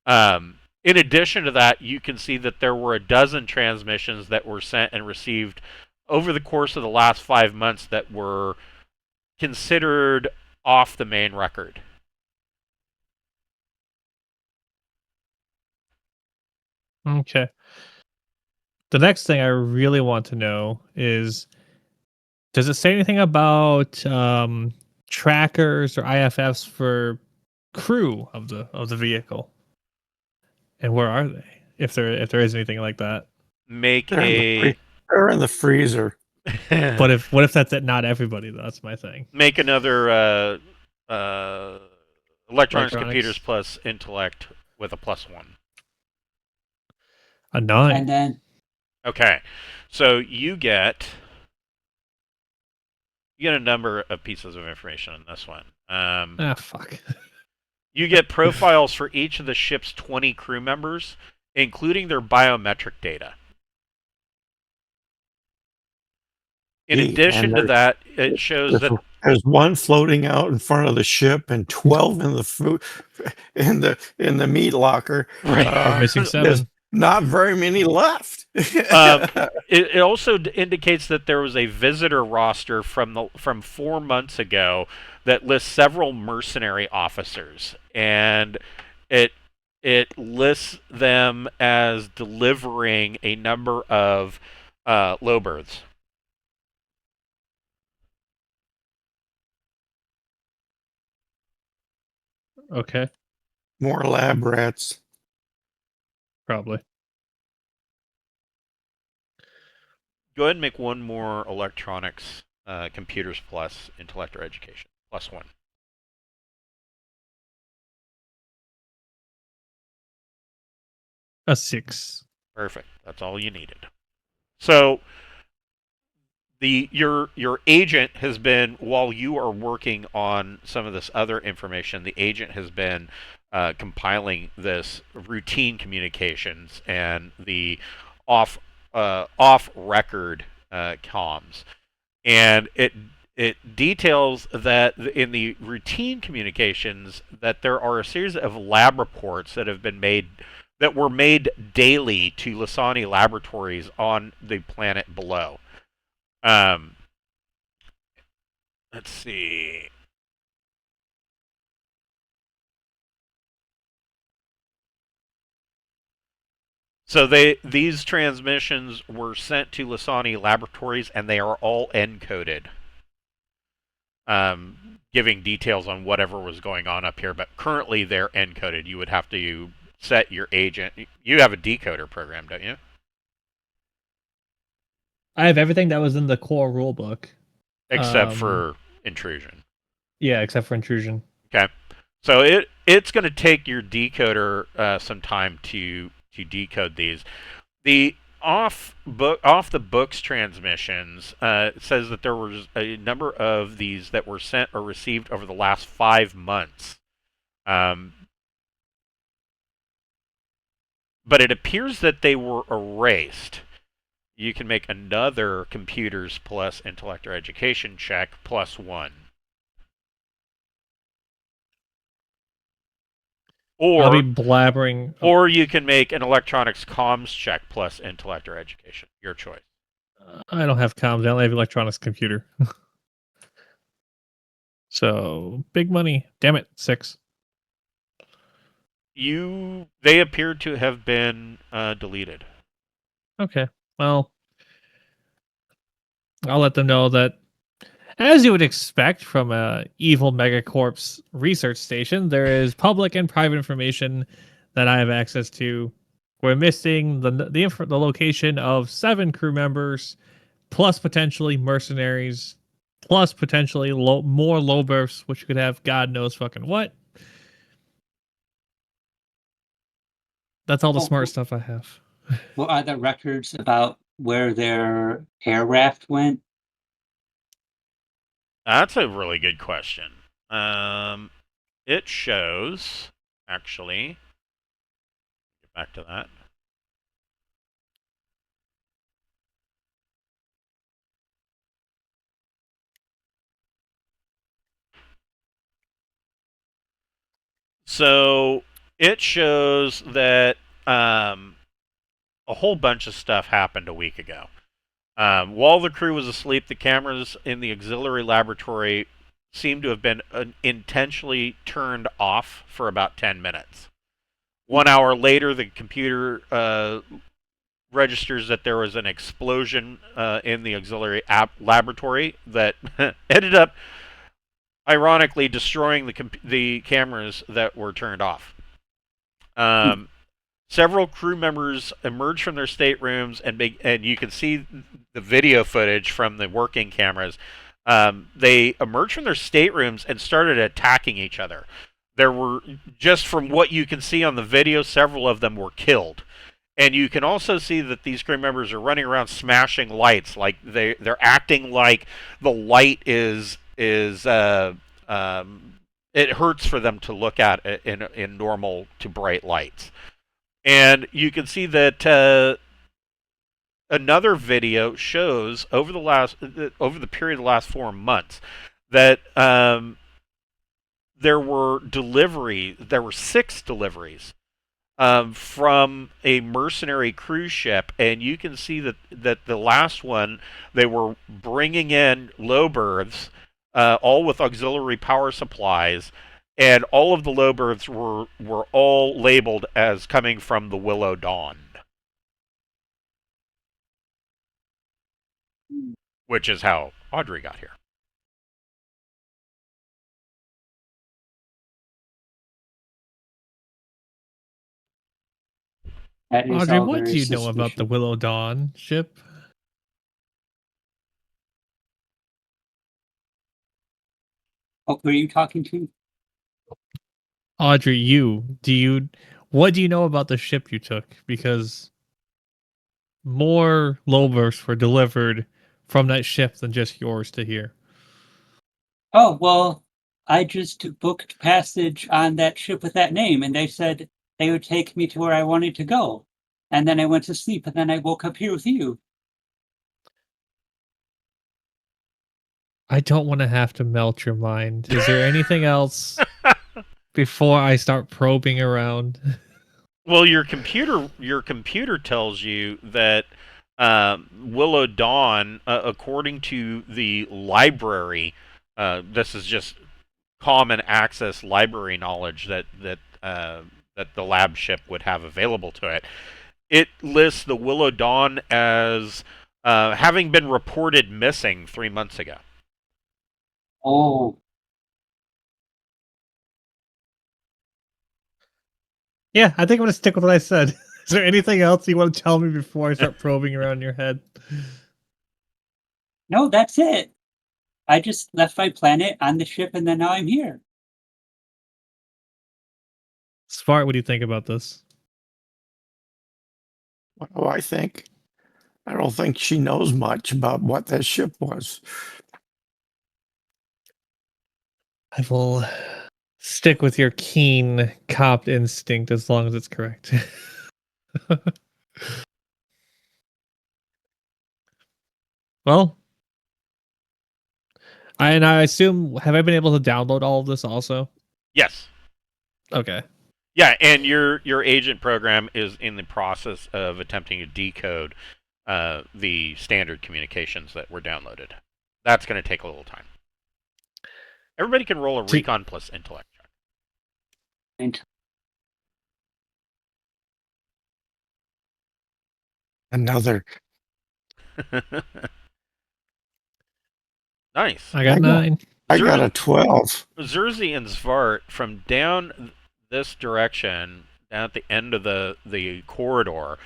In addition to that, you can see that there were a dozen transmissions that were sent and received over the course of the last 5 months that were considered off the main record. Okay. The next thing I really want to know is, does it say anything about trackers or IFFs for crew of the vehicle? And where are they? If there is anything like that. They're in the freezer. But what if that's not everybody? That's my thing. Make another electronics, computers plus intellect with a +1. A 9. And then okay, so you get a number of pieces of information on this one. Fuck. You get profiles for each of the ship's 20 crew members, including their biometric data. In addition to that, it shows that there's one floating out in front of the ship and 12 in the food in the meat locker. Right. Missing 7. There's not very many left. It also indicates that there was a visitor roster from 4 months ago that lists several mercenary officers, and it lists them as delivering a number of low berths. Okay. More lab rats. Probably. Go ahead and make one more electronics, computers plus intellect or education. +1. A 6. Perfect. That's all you needed. So your agent has been, while you are working on some of this other information, the agent has been compiling this routine communications and the off record comms, and it details that in the routine communications that there are a series of lab reports that have been made, that were made daily to Lasani laboratories on the planet below. Let's see. So these transmissions were sent to Lasani laboratories, and they are all encoded, giving details on whatever was going on up here. But currently, they're encoded. You would have to set your agent. You have a decoder program, don't you? I have everything that was in the core rulebook. Except for intrusion. Yeah, except for intrusion. Okay. So it's going to take your decoder some time to decode these. The off the books transmissions says that there was a number of these that were sent or received over the last 5 months. but it appears that they were erased. You can make another computers plus intellect or education check +1. I'll be Or blabbering. or you can make an electronics comms check plus intellect or education. Your choice. I don't have comms. I only have electronics computer. So big money. Damn it. 6. They appear to have been deleted. Okay. Well, I'll let them know that, as you would expect from a evil megacorp's research station, there is public and private information that I have access to. We're missing the location of 7 crew members, plus potentially mercenaries, plus potentially more low berths, which could have God knows fucking what. That's all the smart stuff I have. What are the records about where their air raft went? That's a really good question. It shows, actually, get back to that. So it shows that a whole bunch of stuff happened a week ago. While the crew was asleep, the cameras in the auxiliary laboratory seemed to have been intentionally turned off for about 10 minutes. 1 hour later, the computer registers that there was an explosion in the auxiliary laboratory that ended up, ironically, destroying the cameras that were turned off. Several crew members emerged from their staterooms, and you can see the video footage from the working cameras. They emerged from their staterooms and started attacking each other. There were, just from what you can see on the video, several of them were killed. And you can also see that these crew members are running around smashing lights, like they're acting like the light is it hurts for them to look at in normal to bright lights. And you can see that another video shows over the period of the last 4 months that there were 6 deliveries from a mercenary cruise ship, and you can see that the last one, they were bringing in low berths, all with auxiliary power supplies, and all of the low berths were all labeled as coming from the Willow Dawn, which is how Audrey got here. That is Audrey, all what there do you is know about the suspicion. Willow Dawn ship? Oh, who are you talking to? Audrey, what do you know about the ship you took? Because more low berths were delivered from that ship than just yours to here. Oh, well, I just booked passage on that ship with that name, and they said they would take me to where I wanted to go. And then I went to sleep, and then I woke up here with you. I don't want to have to melt your mind. Is there anything else before I start probing around? Well, your computer tells you that Willow Dawn, according to the library, this is just common access library knowledge that the lab ship would have available to it. It lists the Willow Dawn as having been reported missing 3 months ago. Oh, Yeah, I think I'm going to stick with what I said. Is there anything else you want to tell me before I start probing around your head? no, that's it. I just left my planet on the ship, and then now I'm here. Smart, what do you think about this? What do I think? I don't think she knows much about what that ship was. I will stick with your keen cop instinct as long as it's correct. Well, I assume, have I been able to download all of this also? Yes. Okay. Yeah, and your agent program is in the process of attempting to decode the standard communications that were downloaded. That's going to take a little time. Everybody can roll a recon plus intellect And Another. check. Nice. I got I got- 9. I got a 12. Zerzi and Svart from down this direction, down at the end of the corridor,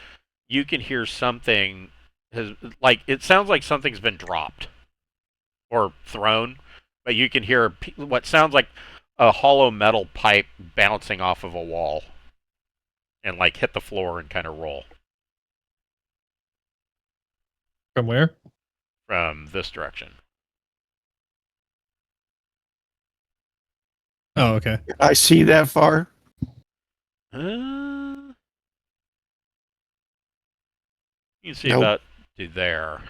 you can hear something it sounds like something's been dropped or thrown, but you can hear what sounds like a hollow metal pipe bouncing off of a wall and like hit the floor and kind of roll From where? from this direction. Oh, okay. I see that far. You can see Nope. about to there.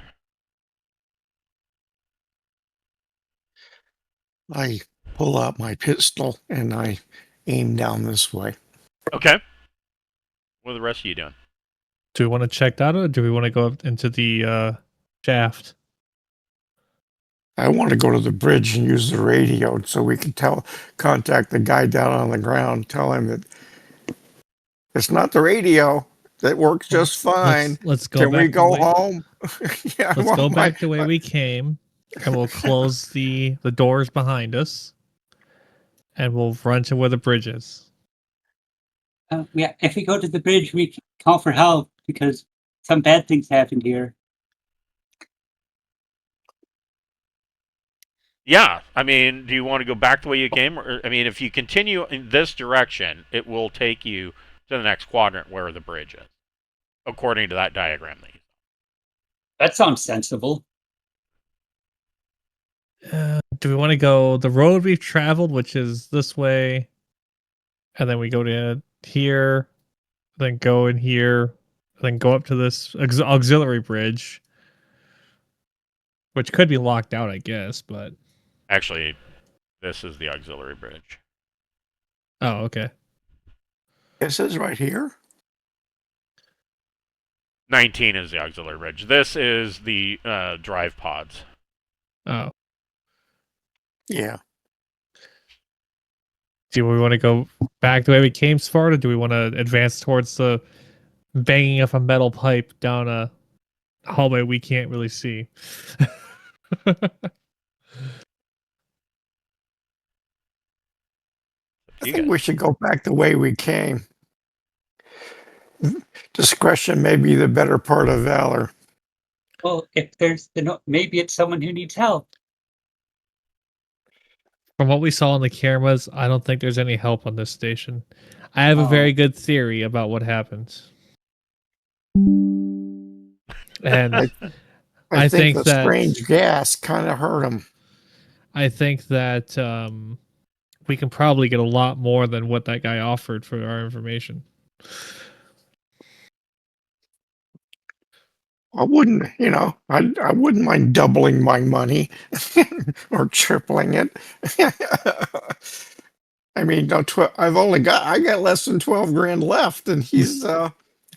I pull out my pistol and I aim down this way. Okay. What are the rest of you doing? Do we want to check that, or do we want to go up into the shaft? I want to go to the bridge and use the radio so we can contact the guy down on the ground, tell him that it's not the radio that works just fine. Let's go Can back we the go way- home? Yeah, Let's go back the way we came, and we'll close the doors behind us, and we'll run to where the bridge is. yeah, if we go to the bridge, we can call for help because some bad things happened here. Yeah, I mean, do you want to go back the way you came? Or, I mean, if you continue in this direction, it will take you to the next quadrant where the bridge is, according to that diagram that you That sounds sensible. Do we want to go the road we've traveled, which is this way, and then we go to here, then go in here, then go up to this auxiliary bridge, which could be locked out, I guess, but... Actually, this is the auxiliary bridge. Oh, okay. This is right here. 19 is the auxiliary bridge. This is the drive pods. Oh. Yeah. Do we want to go back the way we came, Sparta? Or do we want to advance towards the banging of a metal pipe down a hallway we can't really see? I think we should go back the way we came. Discretion may be the better part of valor. Well, if there's maybe it's someone who needs help. From what we saw on the cameras, I don't think there's any help on this station. I have a very good theory about what happened. And I think think the that- strange gas kind of hurt him. I think that we can probably get a lot more than what that guy offered for our information. I wouldn't, I wouldn't mind doubling my money or tripling it. I mean, I got less than 12 grand left, and he's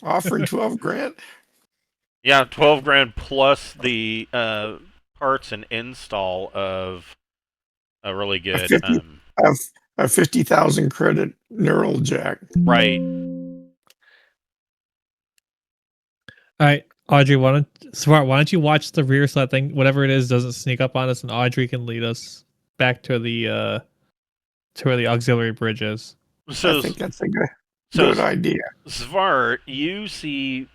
offering 12 grand. Yeah, 12 grand plus the parts and install of a really good 50 a 50,000 credit neural jack. right. All right, Audrey, why don't you watch the rear so that thing, whatever it is, doesn't sneak up on us, and Audrey can lead us back to the to where the auxiliary bridge is. So I think that's a good idea. Svart, you see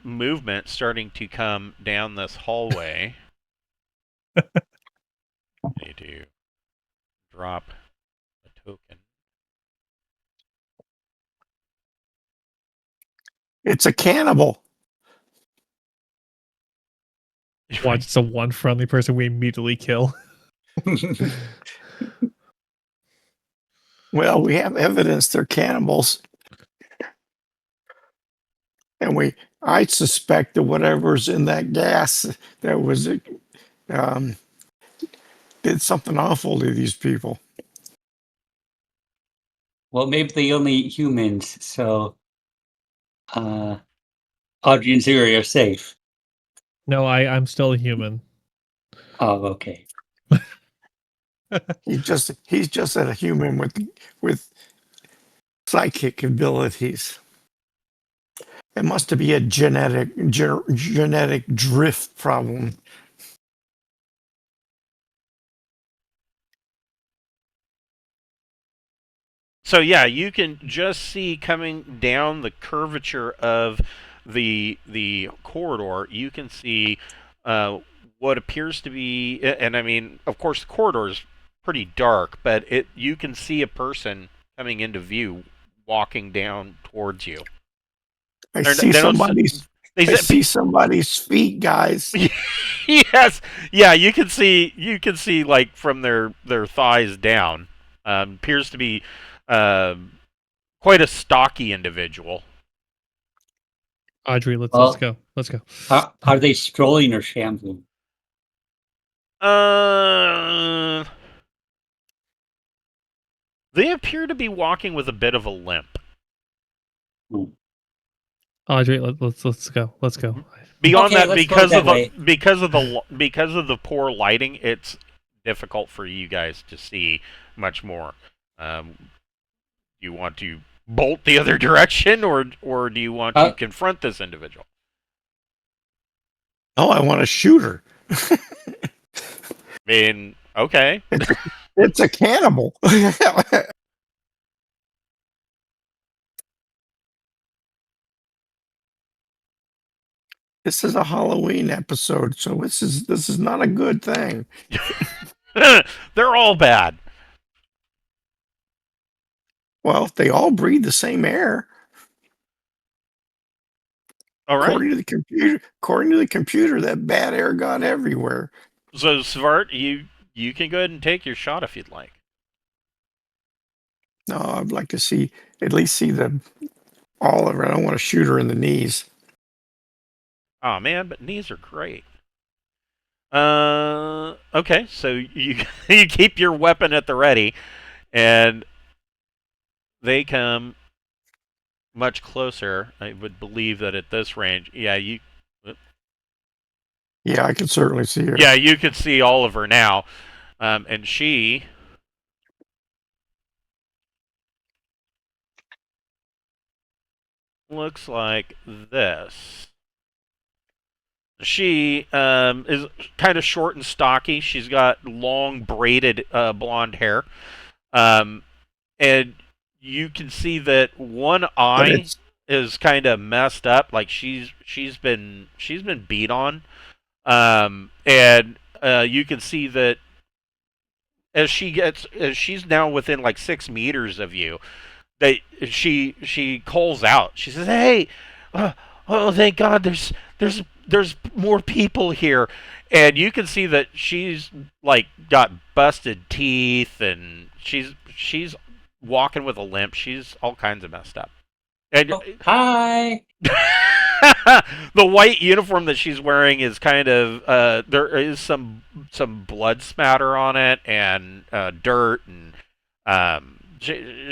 movement starting to come down this hallway. Need to drop a token. It's a cannibal. Watch, it's a one friendly person we immediately kill. Well, we have evidence they're cannibals. I suspect that whatever's in that gas that was um, did something awful to these people. Well, maybe they only eat humans, so Audrey and Zuri are safe. No, I'm still a human. Oh, okay. He's just a human with psychic abilities. It must be a genetic drift problem. So yeah, you can just see coming down the curvature of the corridor. You can see what appears to be, and I mean, of course, the corridor is pretty dark, but you can see a person coming into view, walking down towards you. I They're- see they don't s- somebody's. They I said, see somebody's feet, guys. yes, yeah, you can see like from their thighs down. Appears to be quite a stocky individual. Audrey, let's Well, go. Let's go. Are they strolling or shambling? They appear to be walking with a bit of a limp. Audrey, let's go. Let's go. Beyond Okay, that, let's go that way. because of the poor lighting, it's difficult for you guys to see much more. You want to bolt the other direction, or do you want to confront this individual? Oh, I want to shoot her. I mean, okay. It's a cannibal. This is a Halloween episode, so this is not a good thing. They're all bad. Well, they all breathe the same air. All right. According to the computer, that bad air got everywhere. So, Svart, you can go ahead and take your shot if you'd like. No, I'd like to at least see all of her. I don't want to shoot her in the knees. Oh man, but knees are great. Okay, so you you keep your weapon at the ready, and they come much closer. I would believe that at this range, yeah, Yeah, I can certainly see her. yeah, you could see all of her now, and she looks like this. She is kind of short and stocky. She's got long braided blonde hair, and you can see that one eye is kind of messed up. Like she's been beat on, and you can see that as she's now within like 6 meters of you, that she calls out. She says, "Hey, oh, thank God, there's more people here," and you can see that she's like got busted teeth, and she's walking with a limp. She's all kinds of messed up. And Hi. the white uniform that she's wearing is kind of there is some blood spatter on it, and dirt, and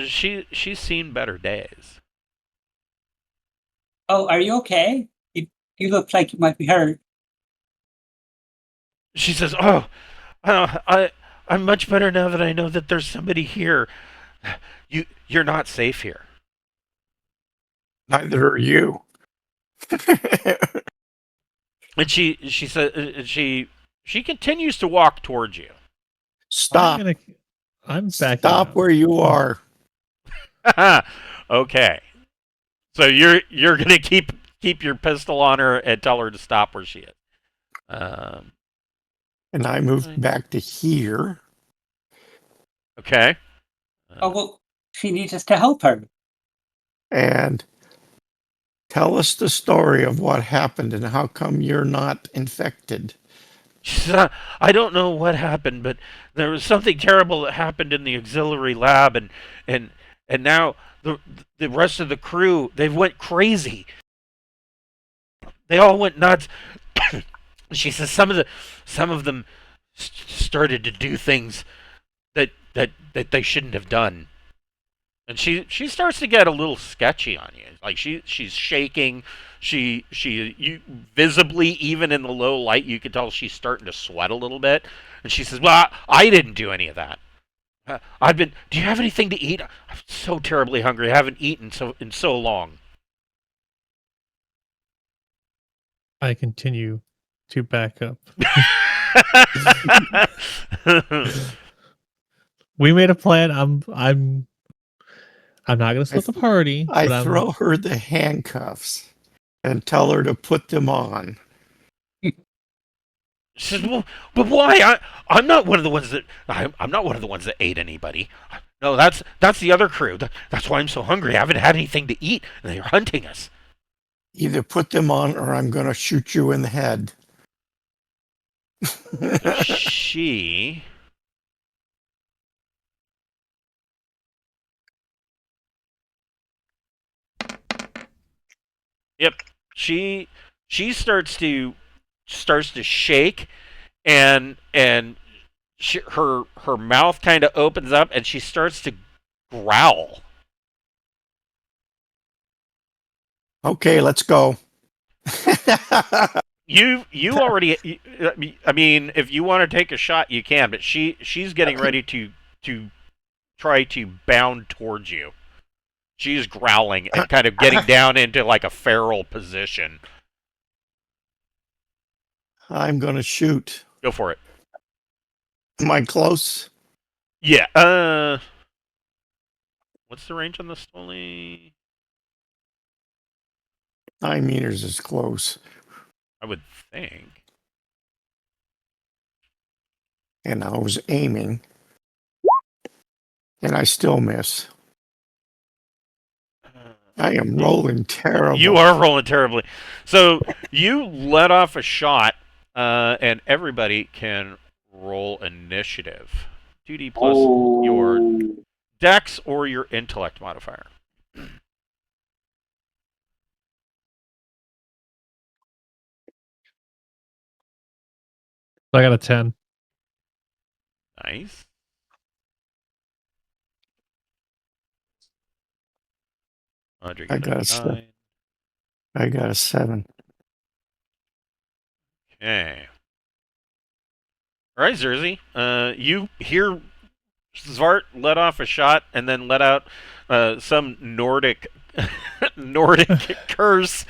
she's seen better days. Oh, are you okay? You look like you might be hurt. She says, I'm much better now that I know that there's somebody here. You're not safe here." Neither are you. And she said she continues to walk towards you. Stop. I'm backing Stop up. where you are. Okay. So you're gonna keep your pistol on her and tell her to stop where she is. And I moved back to here. Okay. Oh, well, she needs us to help her. And tell us the story of what happened and how come you're not infected. She said, "I don't know what happened, but there was something terrible that happened in the auxiliary lab, and now the rest of the crew, they went crazy. They all went nuts. She says some of them started to do things that they shouldn't have done. And she starts to get a little sketchy on you. Like she's shaking. You visibly, even in the low light, you can tell she's starting to sweat a little bit. And she says, "Well, I didn't do any of that. I've been. Do you have anything to eat? I'm so terribly hungry. I haven't eaten in so long." I continue to back up. We made a plan. I'm not gonna split the party. I but throw her the handcuffs and tell her to put them on. She says, "Well, but why? I'm not one of the ones that I'm not one of the ones that ate anybody. No, that's the other crew. That's why I'm so hungry. I haven't had anything to eat, and they're hunting us." Either put them on or I'm going to shoot you in the head. She Yep. She starts to shake and her mouth kind of opens up and she starts to growl. Okay, let's go. You already I mean if you want to take a shot you can, but she's getting ready to try to bound towards you. She's growling and kind of getting down into like a feral position. I'm going to shoot. Go for it. Am I close? Yeah. What's the range on this, Stoli? 9 meters is close. I would think. And I was aiming. And I still miss. I am rolling terrible. You are rolling terribly. So you let off a shot, and everybody can roll initiative. 2d plus your dex or your intellect modifier. I got a 10. Nice. Audrey I got a 7. I got a 7. Okay. All right, Zerzy. You hear Zvart let off a shot and then let out some Nordic curse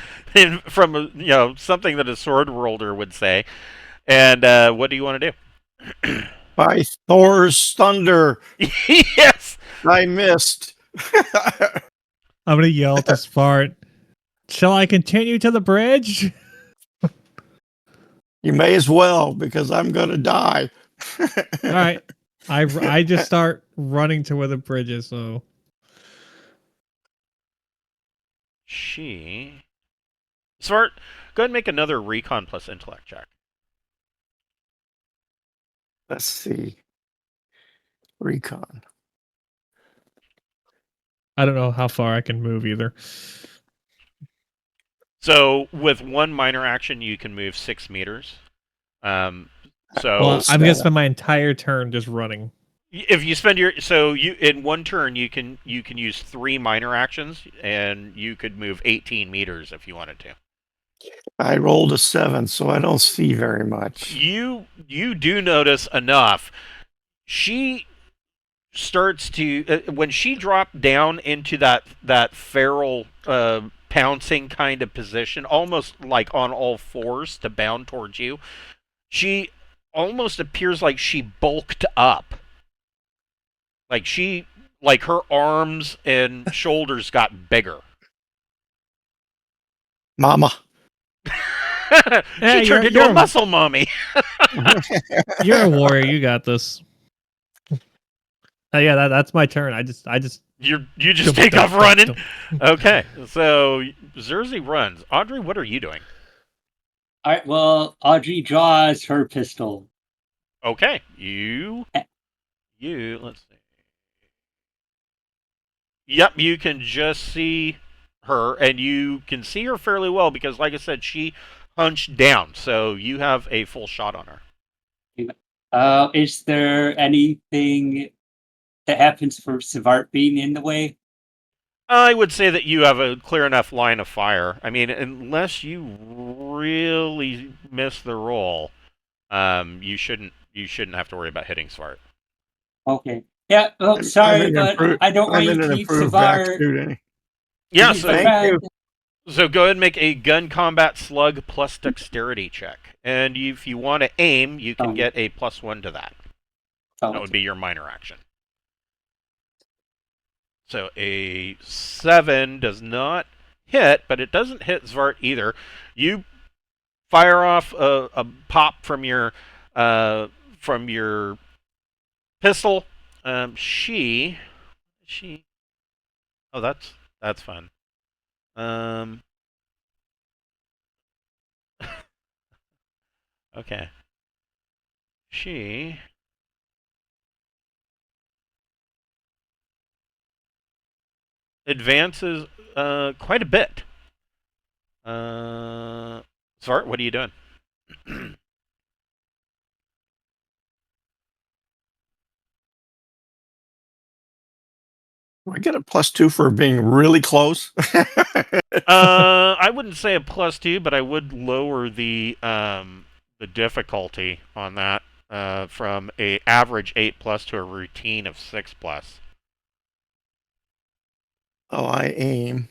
from something that a sword wielder would say. And what do you want to do? By Thor's thunder, Yes. I missed. I'm gonna yell to Spart. Shall I continue to the bridge? You may as well, because I'm going to die. All right. I just start running to where the bridge is. So Svart, go ahead and make another recon plus intellect check. Let's see. Recon. I don't know how far I can move either. So with one minor action, you can move 6 meters. So Well, I'm gonna spend my entire turn just running. if you spend you in one turn you can use 3 minor actions and you could move 18 meters if you wanted to. I rolled a 7, so I don't see very much. You do notice enough. She starts to when she dropped down into that feral pouncing kind of position, almost like on all fours to bound towards you. She almost appears like she bulked up. Like her arms and shoulders got bigger. Mama. She turned into a muscle mommy. You're a warrior. You got this. Yeah, that's my turn. I just You just take off running. Okay, so Zerzy runs. Audrey, what are you doing? All right. Well, Audrey draws her pistol. Okay, you. Let's see. Yep, you can just see her, and you can see her fairly well because, like I said, she hunched down. So you have a full shot on her. Is there anything that happens for Savart being in the way? I would say that you have a clear enough line of fire. I mean, unless you really miss the roll, you shouldn't have to worry about hitting Svart. Okay. Yeah. Oh, sorry, but I don't want I'm you in to an keep improved Savart. vac Yeah, He's a so Thank friend. you. so go ahead and make a gun combat slug plus dexterity check, and if you want to aim, you can get a +1 to that. That would be your minor action. So a 7 does not hit, but it doesn't hit Svart either. You fire off a pop from your pistol. She. Oh, that's fun. Okay. She advances quite a bit. Svart, what are you doing? I get a +2 for being really close. I wouldn't say a +2, but I would lower the difficulty on that from a average 8+ to a routine of 6+. Oh, I aim.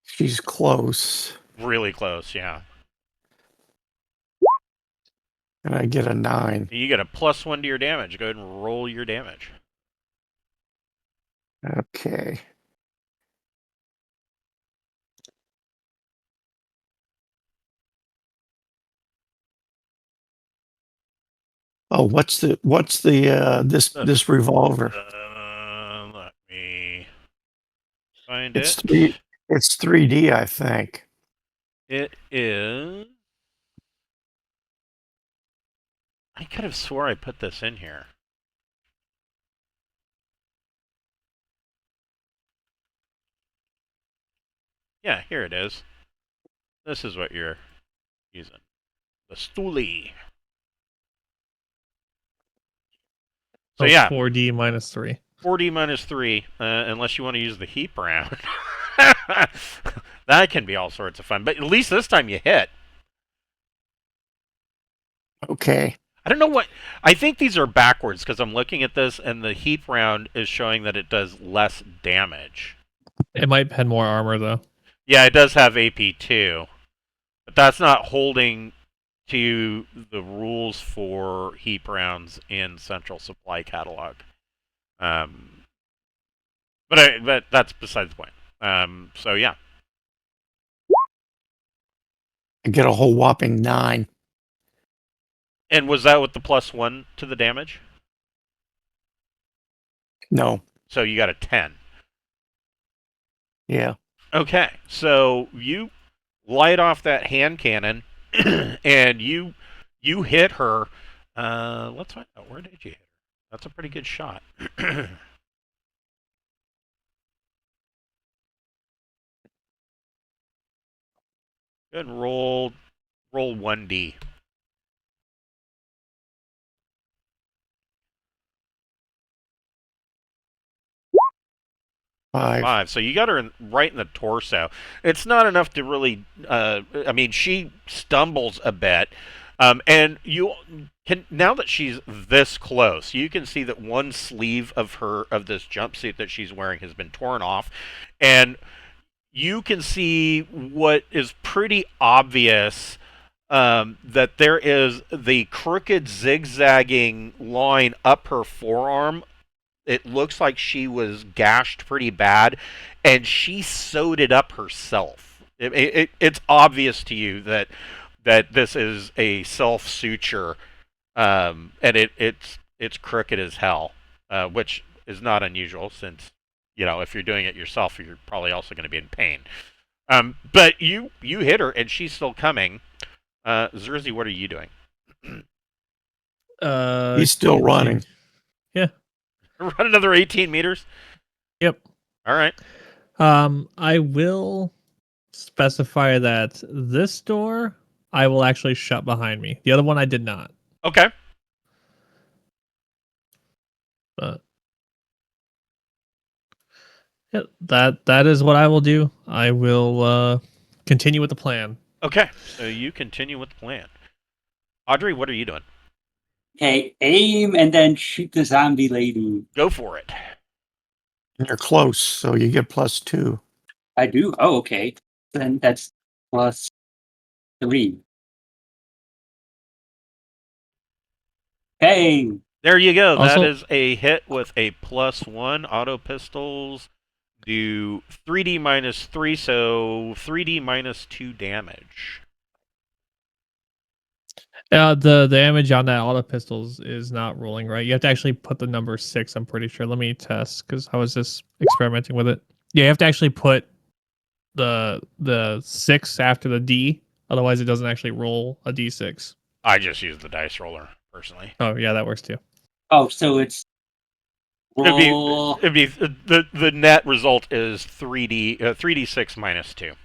She's close. Really close, yeah. And I get a 9. You get a +1 to your damage. Go ahead and roll your damage. Okay. Oh, what's the this revolver? Let me find It's it. it's 3D, I think. It is. I could have swore I put this in here. Yeah, here it is. This is what you're using. The Stoolie. So yeah, 4D -3. 4D -3, unless you want to use the heap round. That can be all sorts of fun, but at least this time you hit. Okay. I don't know what. I think these are backwards because I'm looking at this and the heap round is showing that it does less damage. It might have more armor though. Yeah, it does have AP too, but that's not holding to the rules for heap rounds in Central Supply Catalog. But that's besides the point. So yeah. I get a whole whopping 9. And was that with the +1 to the damage? No. So you got a 10. Yeah. Okay, so you light off that hand cannon, and you hit her. Let's find out, where did you hit her? That's a pretty good shot. Good. Roll 1d. 5. So you got her right in the torso. It's not enough to really. I mean, she stumbles a bit, and you can, now that she's this close, you can see that one sleeve of this jumpsuit that she's wearing has been torn off, and you can see what is pretty obvious. That there is the crooked zigzagging line up her forearm. It looks like she was gashed pretty bad, and she sewed it up herself. It's obvious to you that this is a self suture, and it's crooked as hell, which is not unusual since, if you're doing it yourself, you're probably also going to be in pain. But you hit her, and she's still coming. Zerzy, what are you doing? He's still running. Yeah. Run another 18 meters. Yep. All right. I will specify that this door I will actually shut behind me. The other one I did not. Okay. But yeah, that is what I will do. I will continue with the plan. Okay. So you continue with the plan. Audrey, what are you doing? Okay, aim and then shoot the zombie lady. Go for it. And you're close, so you get +2. I do? Oh, okay. Then that's +3. Bang! There you go. That Also, is a hit with a +1. Auto pistols do 3d -3, so 3d -2 damage. the damage on that auto pistols is not rolling right. You have to actually put the number 6. I'm pretty sure. Let me test because I was just experimenting with it. Yeah, you have to actually put the 6 after the D. Otherwise, it doesn't actually roll a D6. I just use the dice roller personally. Oh yeah, that works too. Oh, so it's It'd be, roll it'd be the net result is 3d6 -2.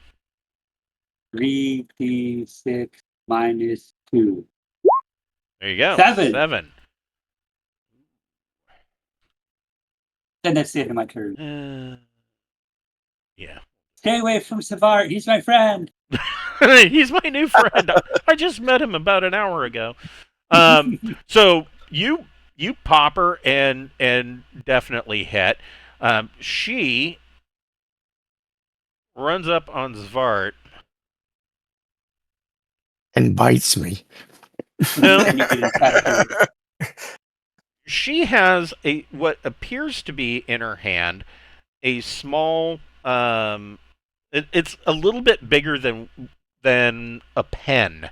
3d6 -2. There you go. 7. 7. Then that's the end of my turn. Yeah. Stay away from Savart. He's my friend. He's my new friend. I just met him about an hour ago. So you pop her and definitely hit. She runs up on Zvart. And bites me. No, And you get infected. she has what appears to be in her hand a small. It's a little bit bigger than a pen,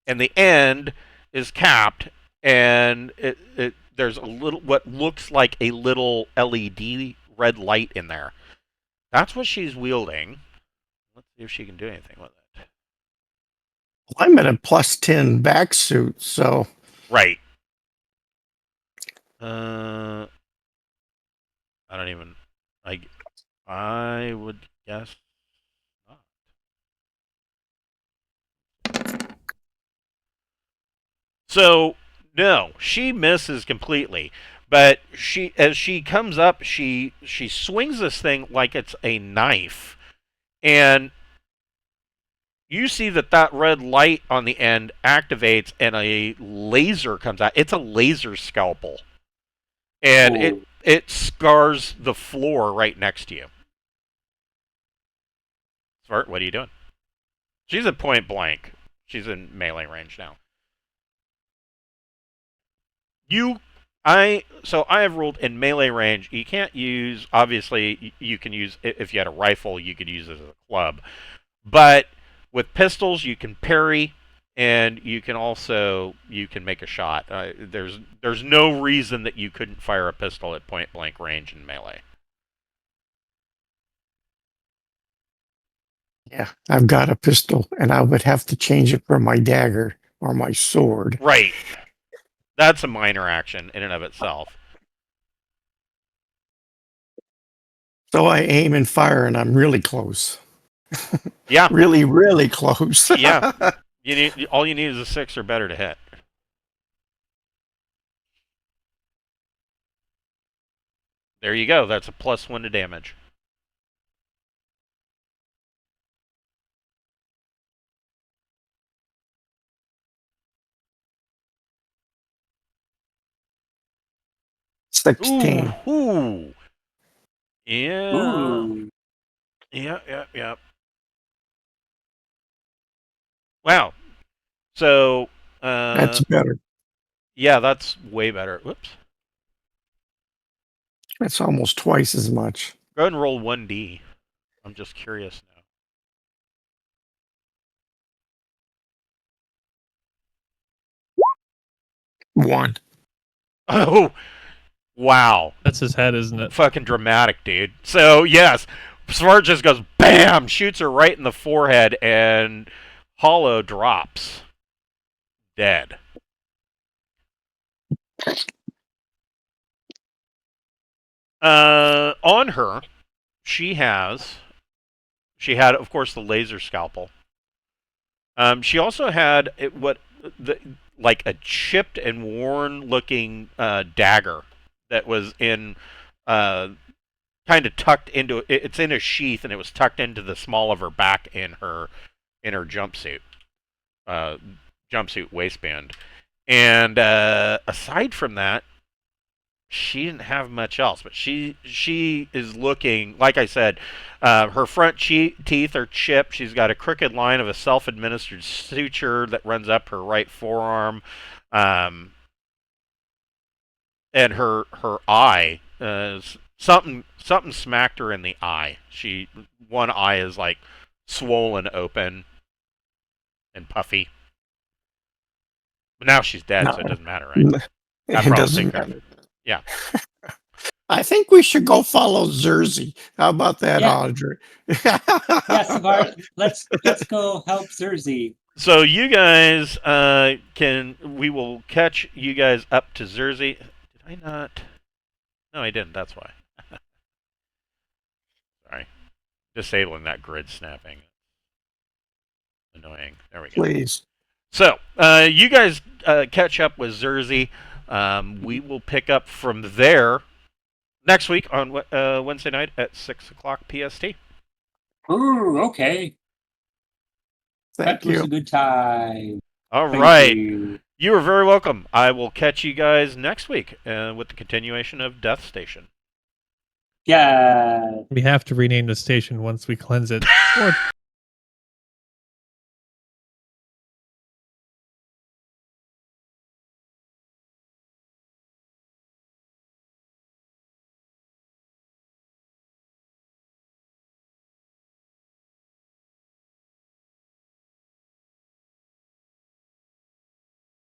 and the end is capped, and there's a little what looks like a little LED red light in there. That's what she's wielding. Let's see if she can do anything with it. Well, I'm at a +10 back suit, so Right. I don't even. I would guess not. So no, she misses completely. But as she comes up, she swings this thing like it's a knife, and you see that red light on the end activates, and a laser comes out. It's a laser scalpel, and Oh. it scars the floor right next to you. Svart, what are you doing? She's at point blank. She's in melee range now. I have ruled in melee range. You can't use. Obviously, you can use if you had a rifle. You could use it as a club, but with pistols, you can parry, and you can make a shot. There's no reason that you couldn't fire a pistol at point blank range in melee. yeah, I've got a pistol, and I would have to change it for my dagger or my sword. Right. That's a minor action in and of itself. So I aim and fire, and I'm really close. Yeah. Really, really close. Yeah. All you need is a 6 or better to hit. There you go. That's a +1 to damage. Ooh. 16. Ooh. Yeah. Ooh. Yeah. Wow. So, That's better. yeah, that's way better. Whoops. That's almost twice as much. Go ahead and roll 1d. I'm just curious now. 1. Oh, wow. That's his head, isn't it? Fucking dramatic, dude. So, yes, Svart just goes BAM! Shoots her right in the forehead, and Hollow drops. Dead. On her, she had, of course, the laser scalpel. She also had like a chipped and worn-looking dagger that was in kind of tucked into. It's in a sheath, and it was tucked into the small of her back in her jumpsuit waistband. And aside from that, she didn't have much else. But she is looking, like I said, her front teeth are chipped. She's got a crooked line of a self-administered suture that runs up her right forearm, and her eye, something smacked her in the eye. One eye is like swollen open and puffy. But now she's dead, so it doesn't matter, right? It doesn't matter. Yeah. I think we should go follow Zerzy. How about that, Yeah. Audrey? Yes, Savard, let's go help Zerzy. So you guys we will catch you guys up to Zerzy. Did I not? No, I didn't. That's why. Sorry. Disabling that grid snapping. Annoying. There we go. Please. So, you guys catch up with Zerzy. We will pick up from there next week on Wednesday night at 6 o'clock PST. Ooh, okay. Thank That was you. a good time. All Thank right. you. You are very welcome. I will catch you guys next week with the continuation of Death Station. Yeah. We have to rename the station once we cleanse it. Or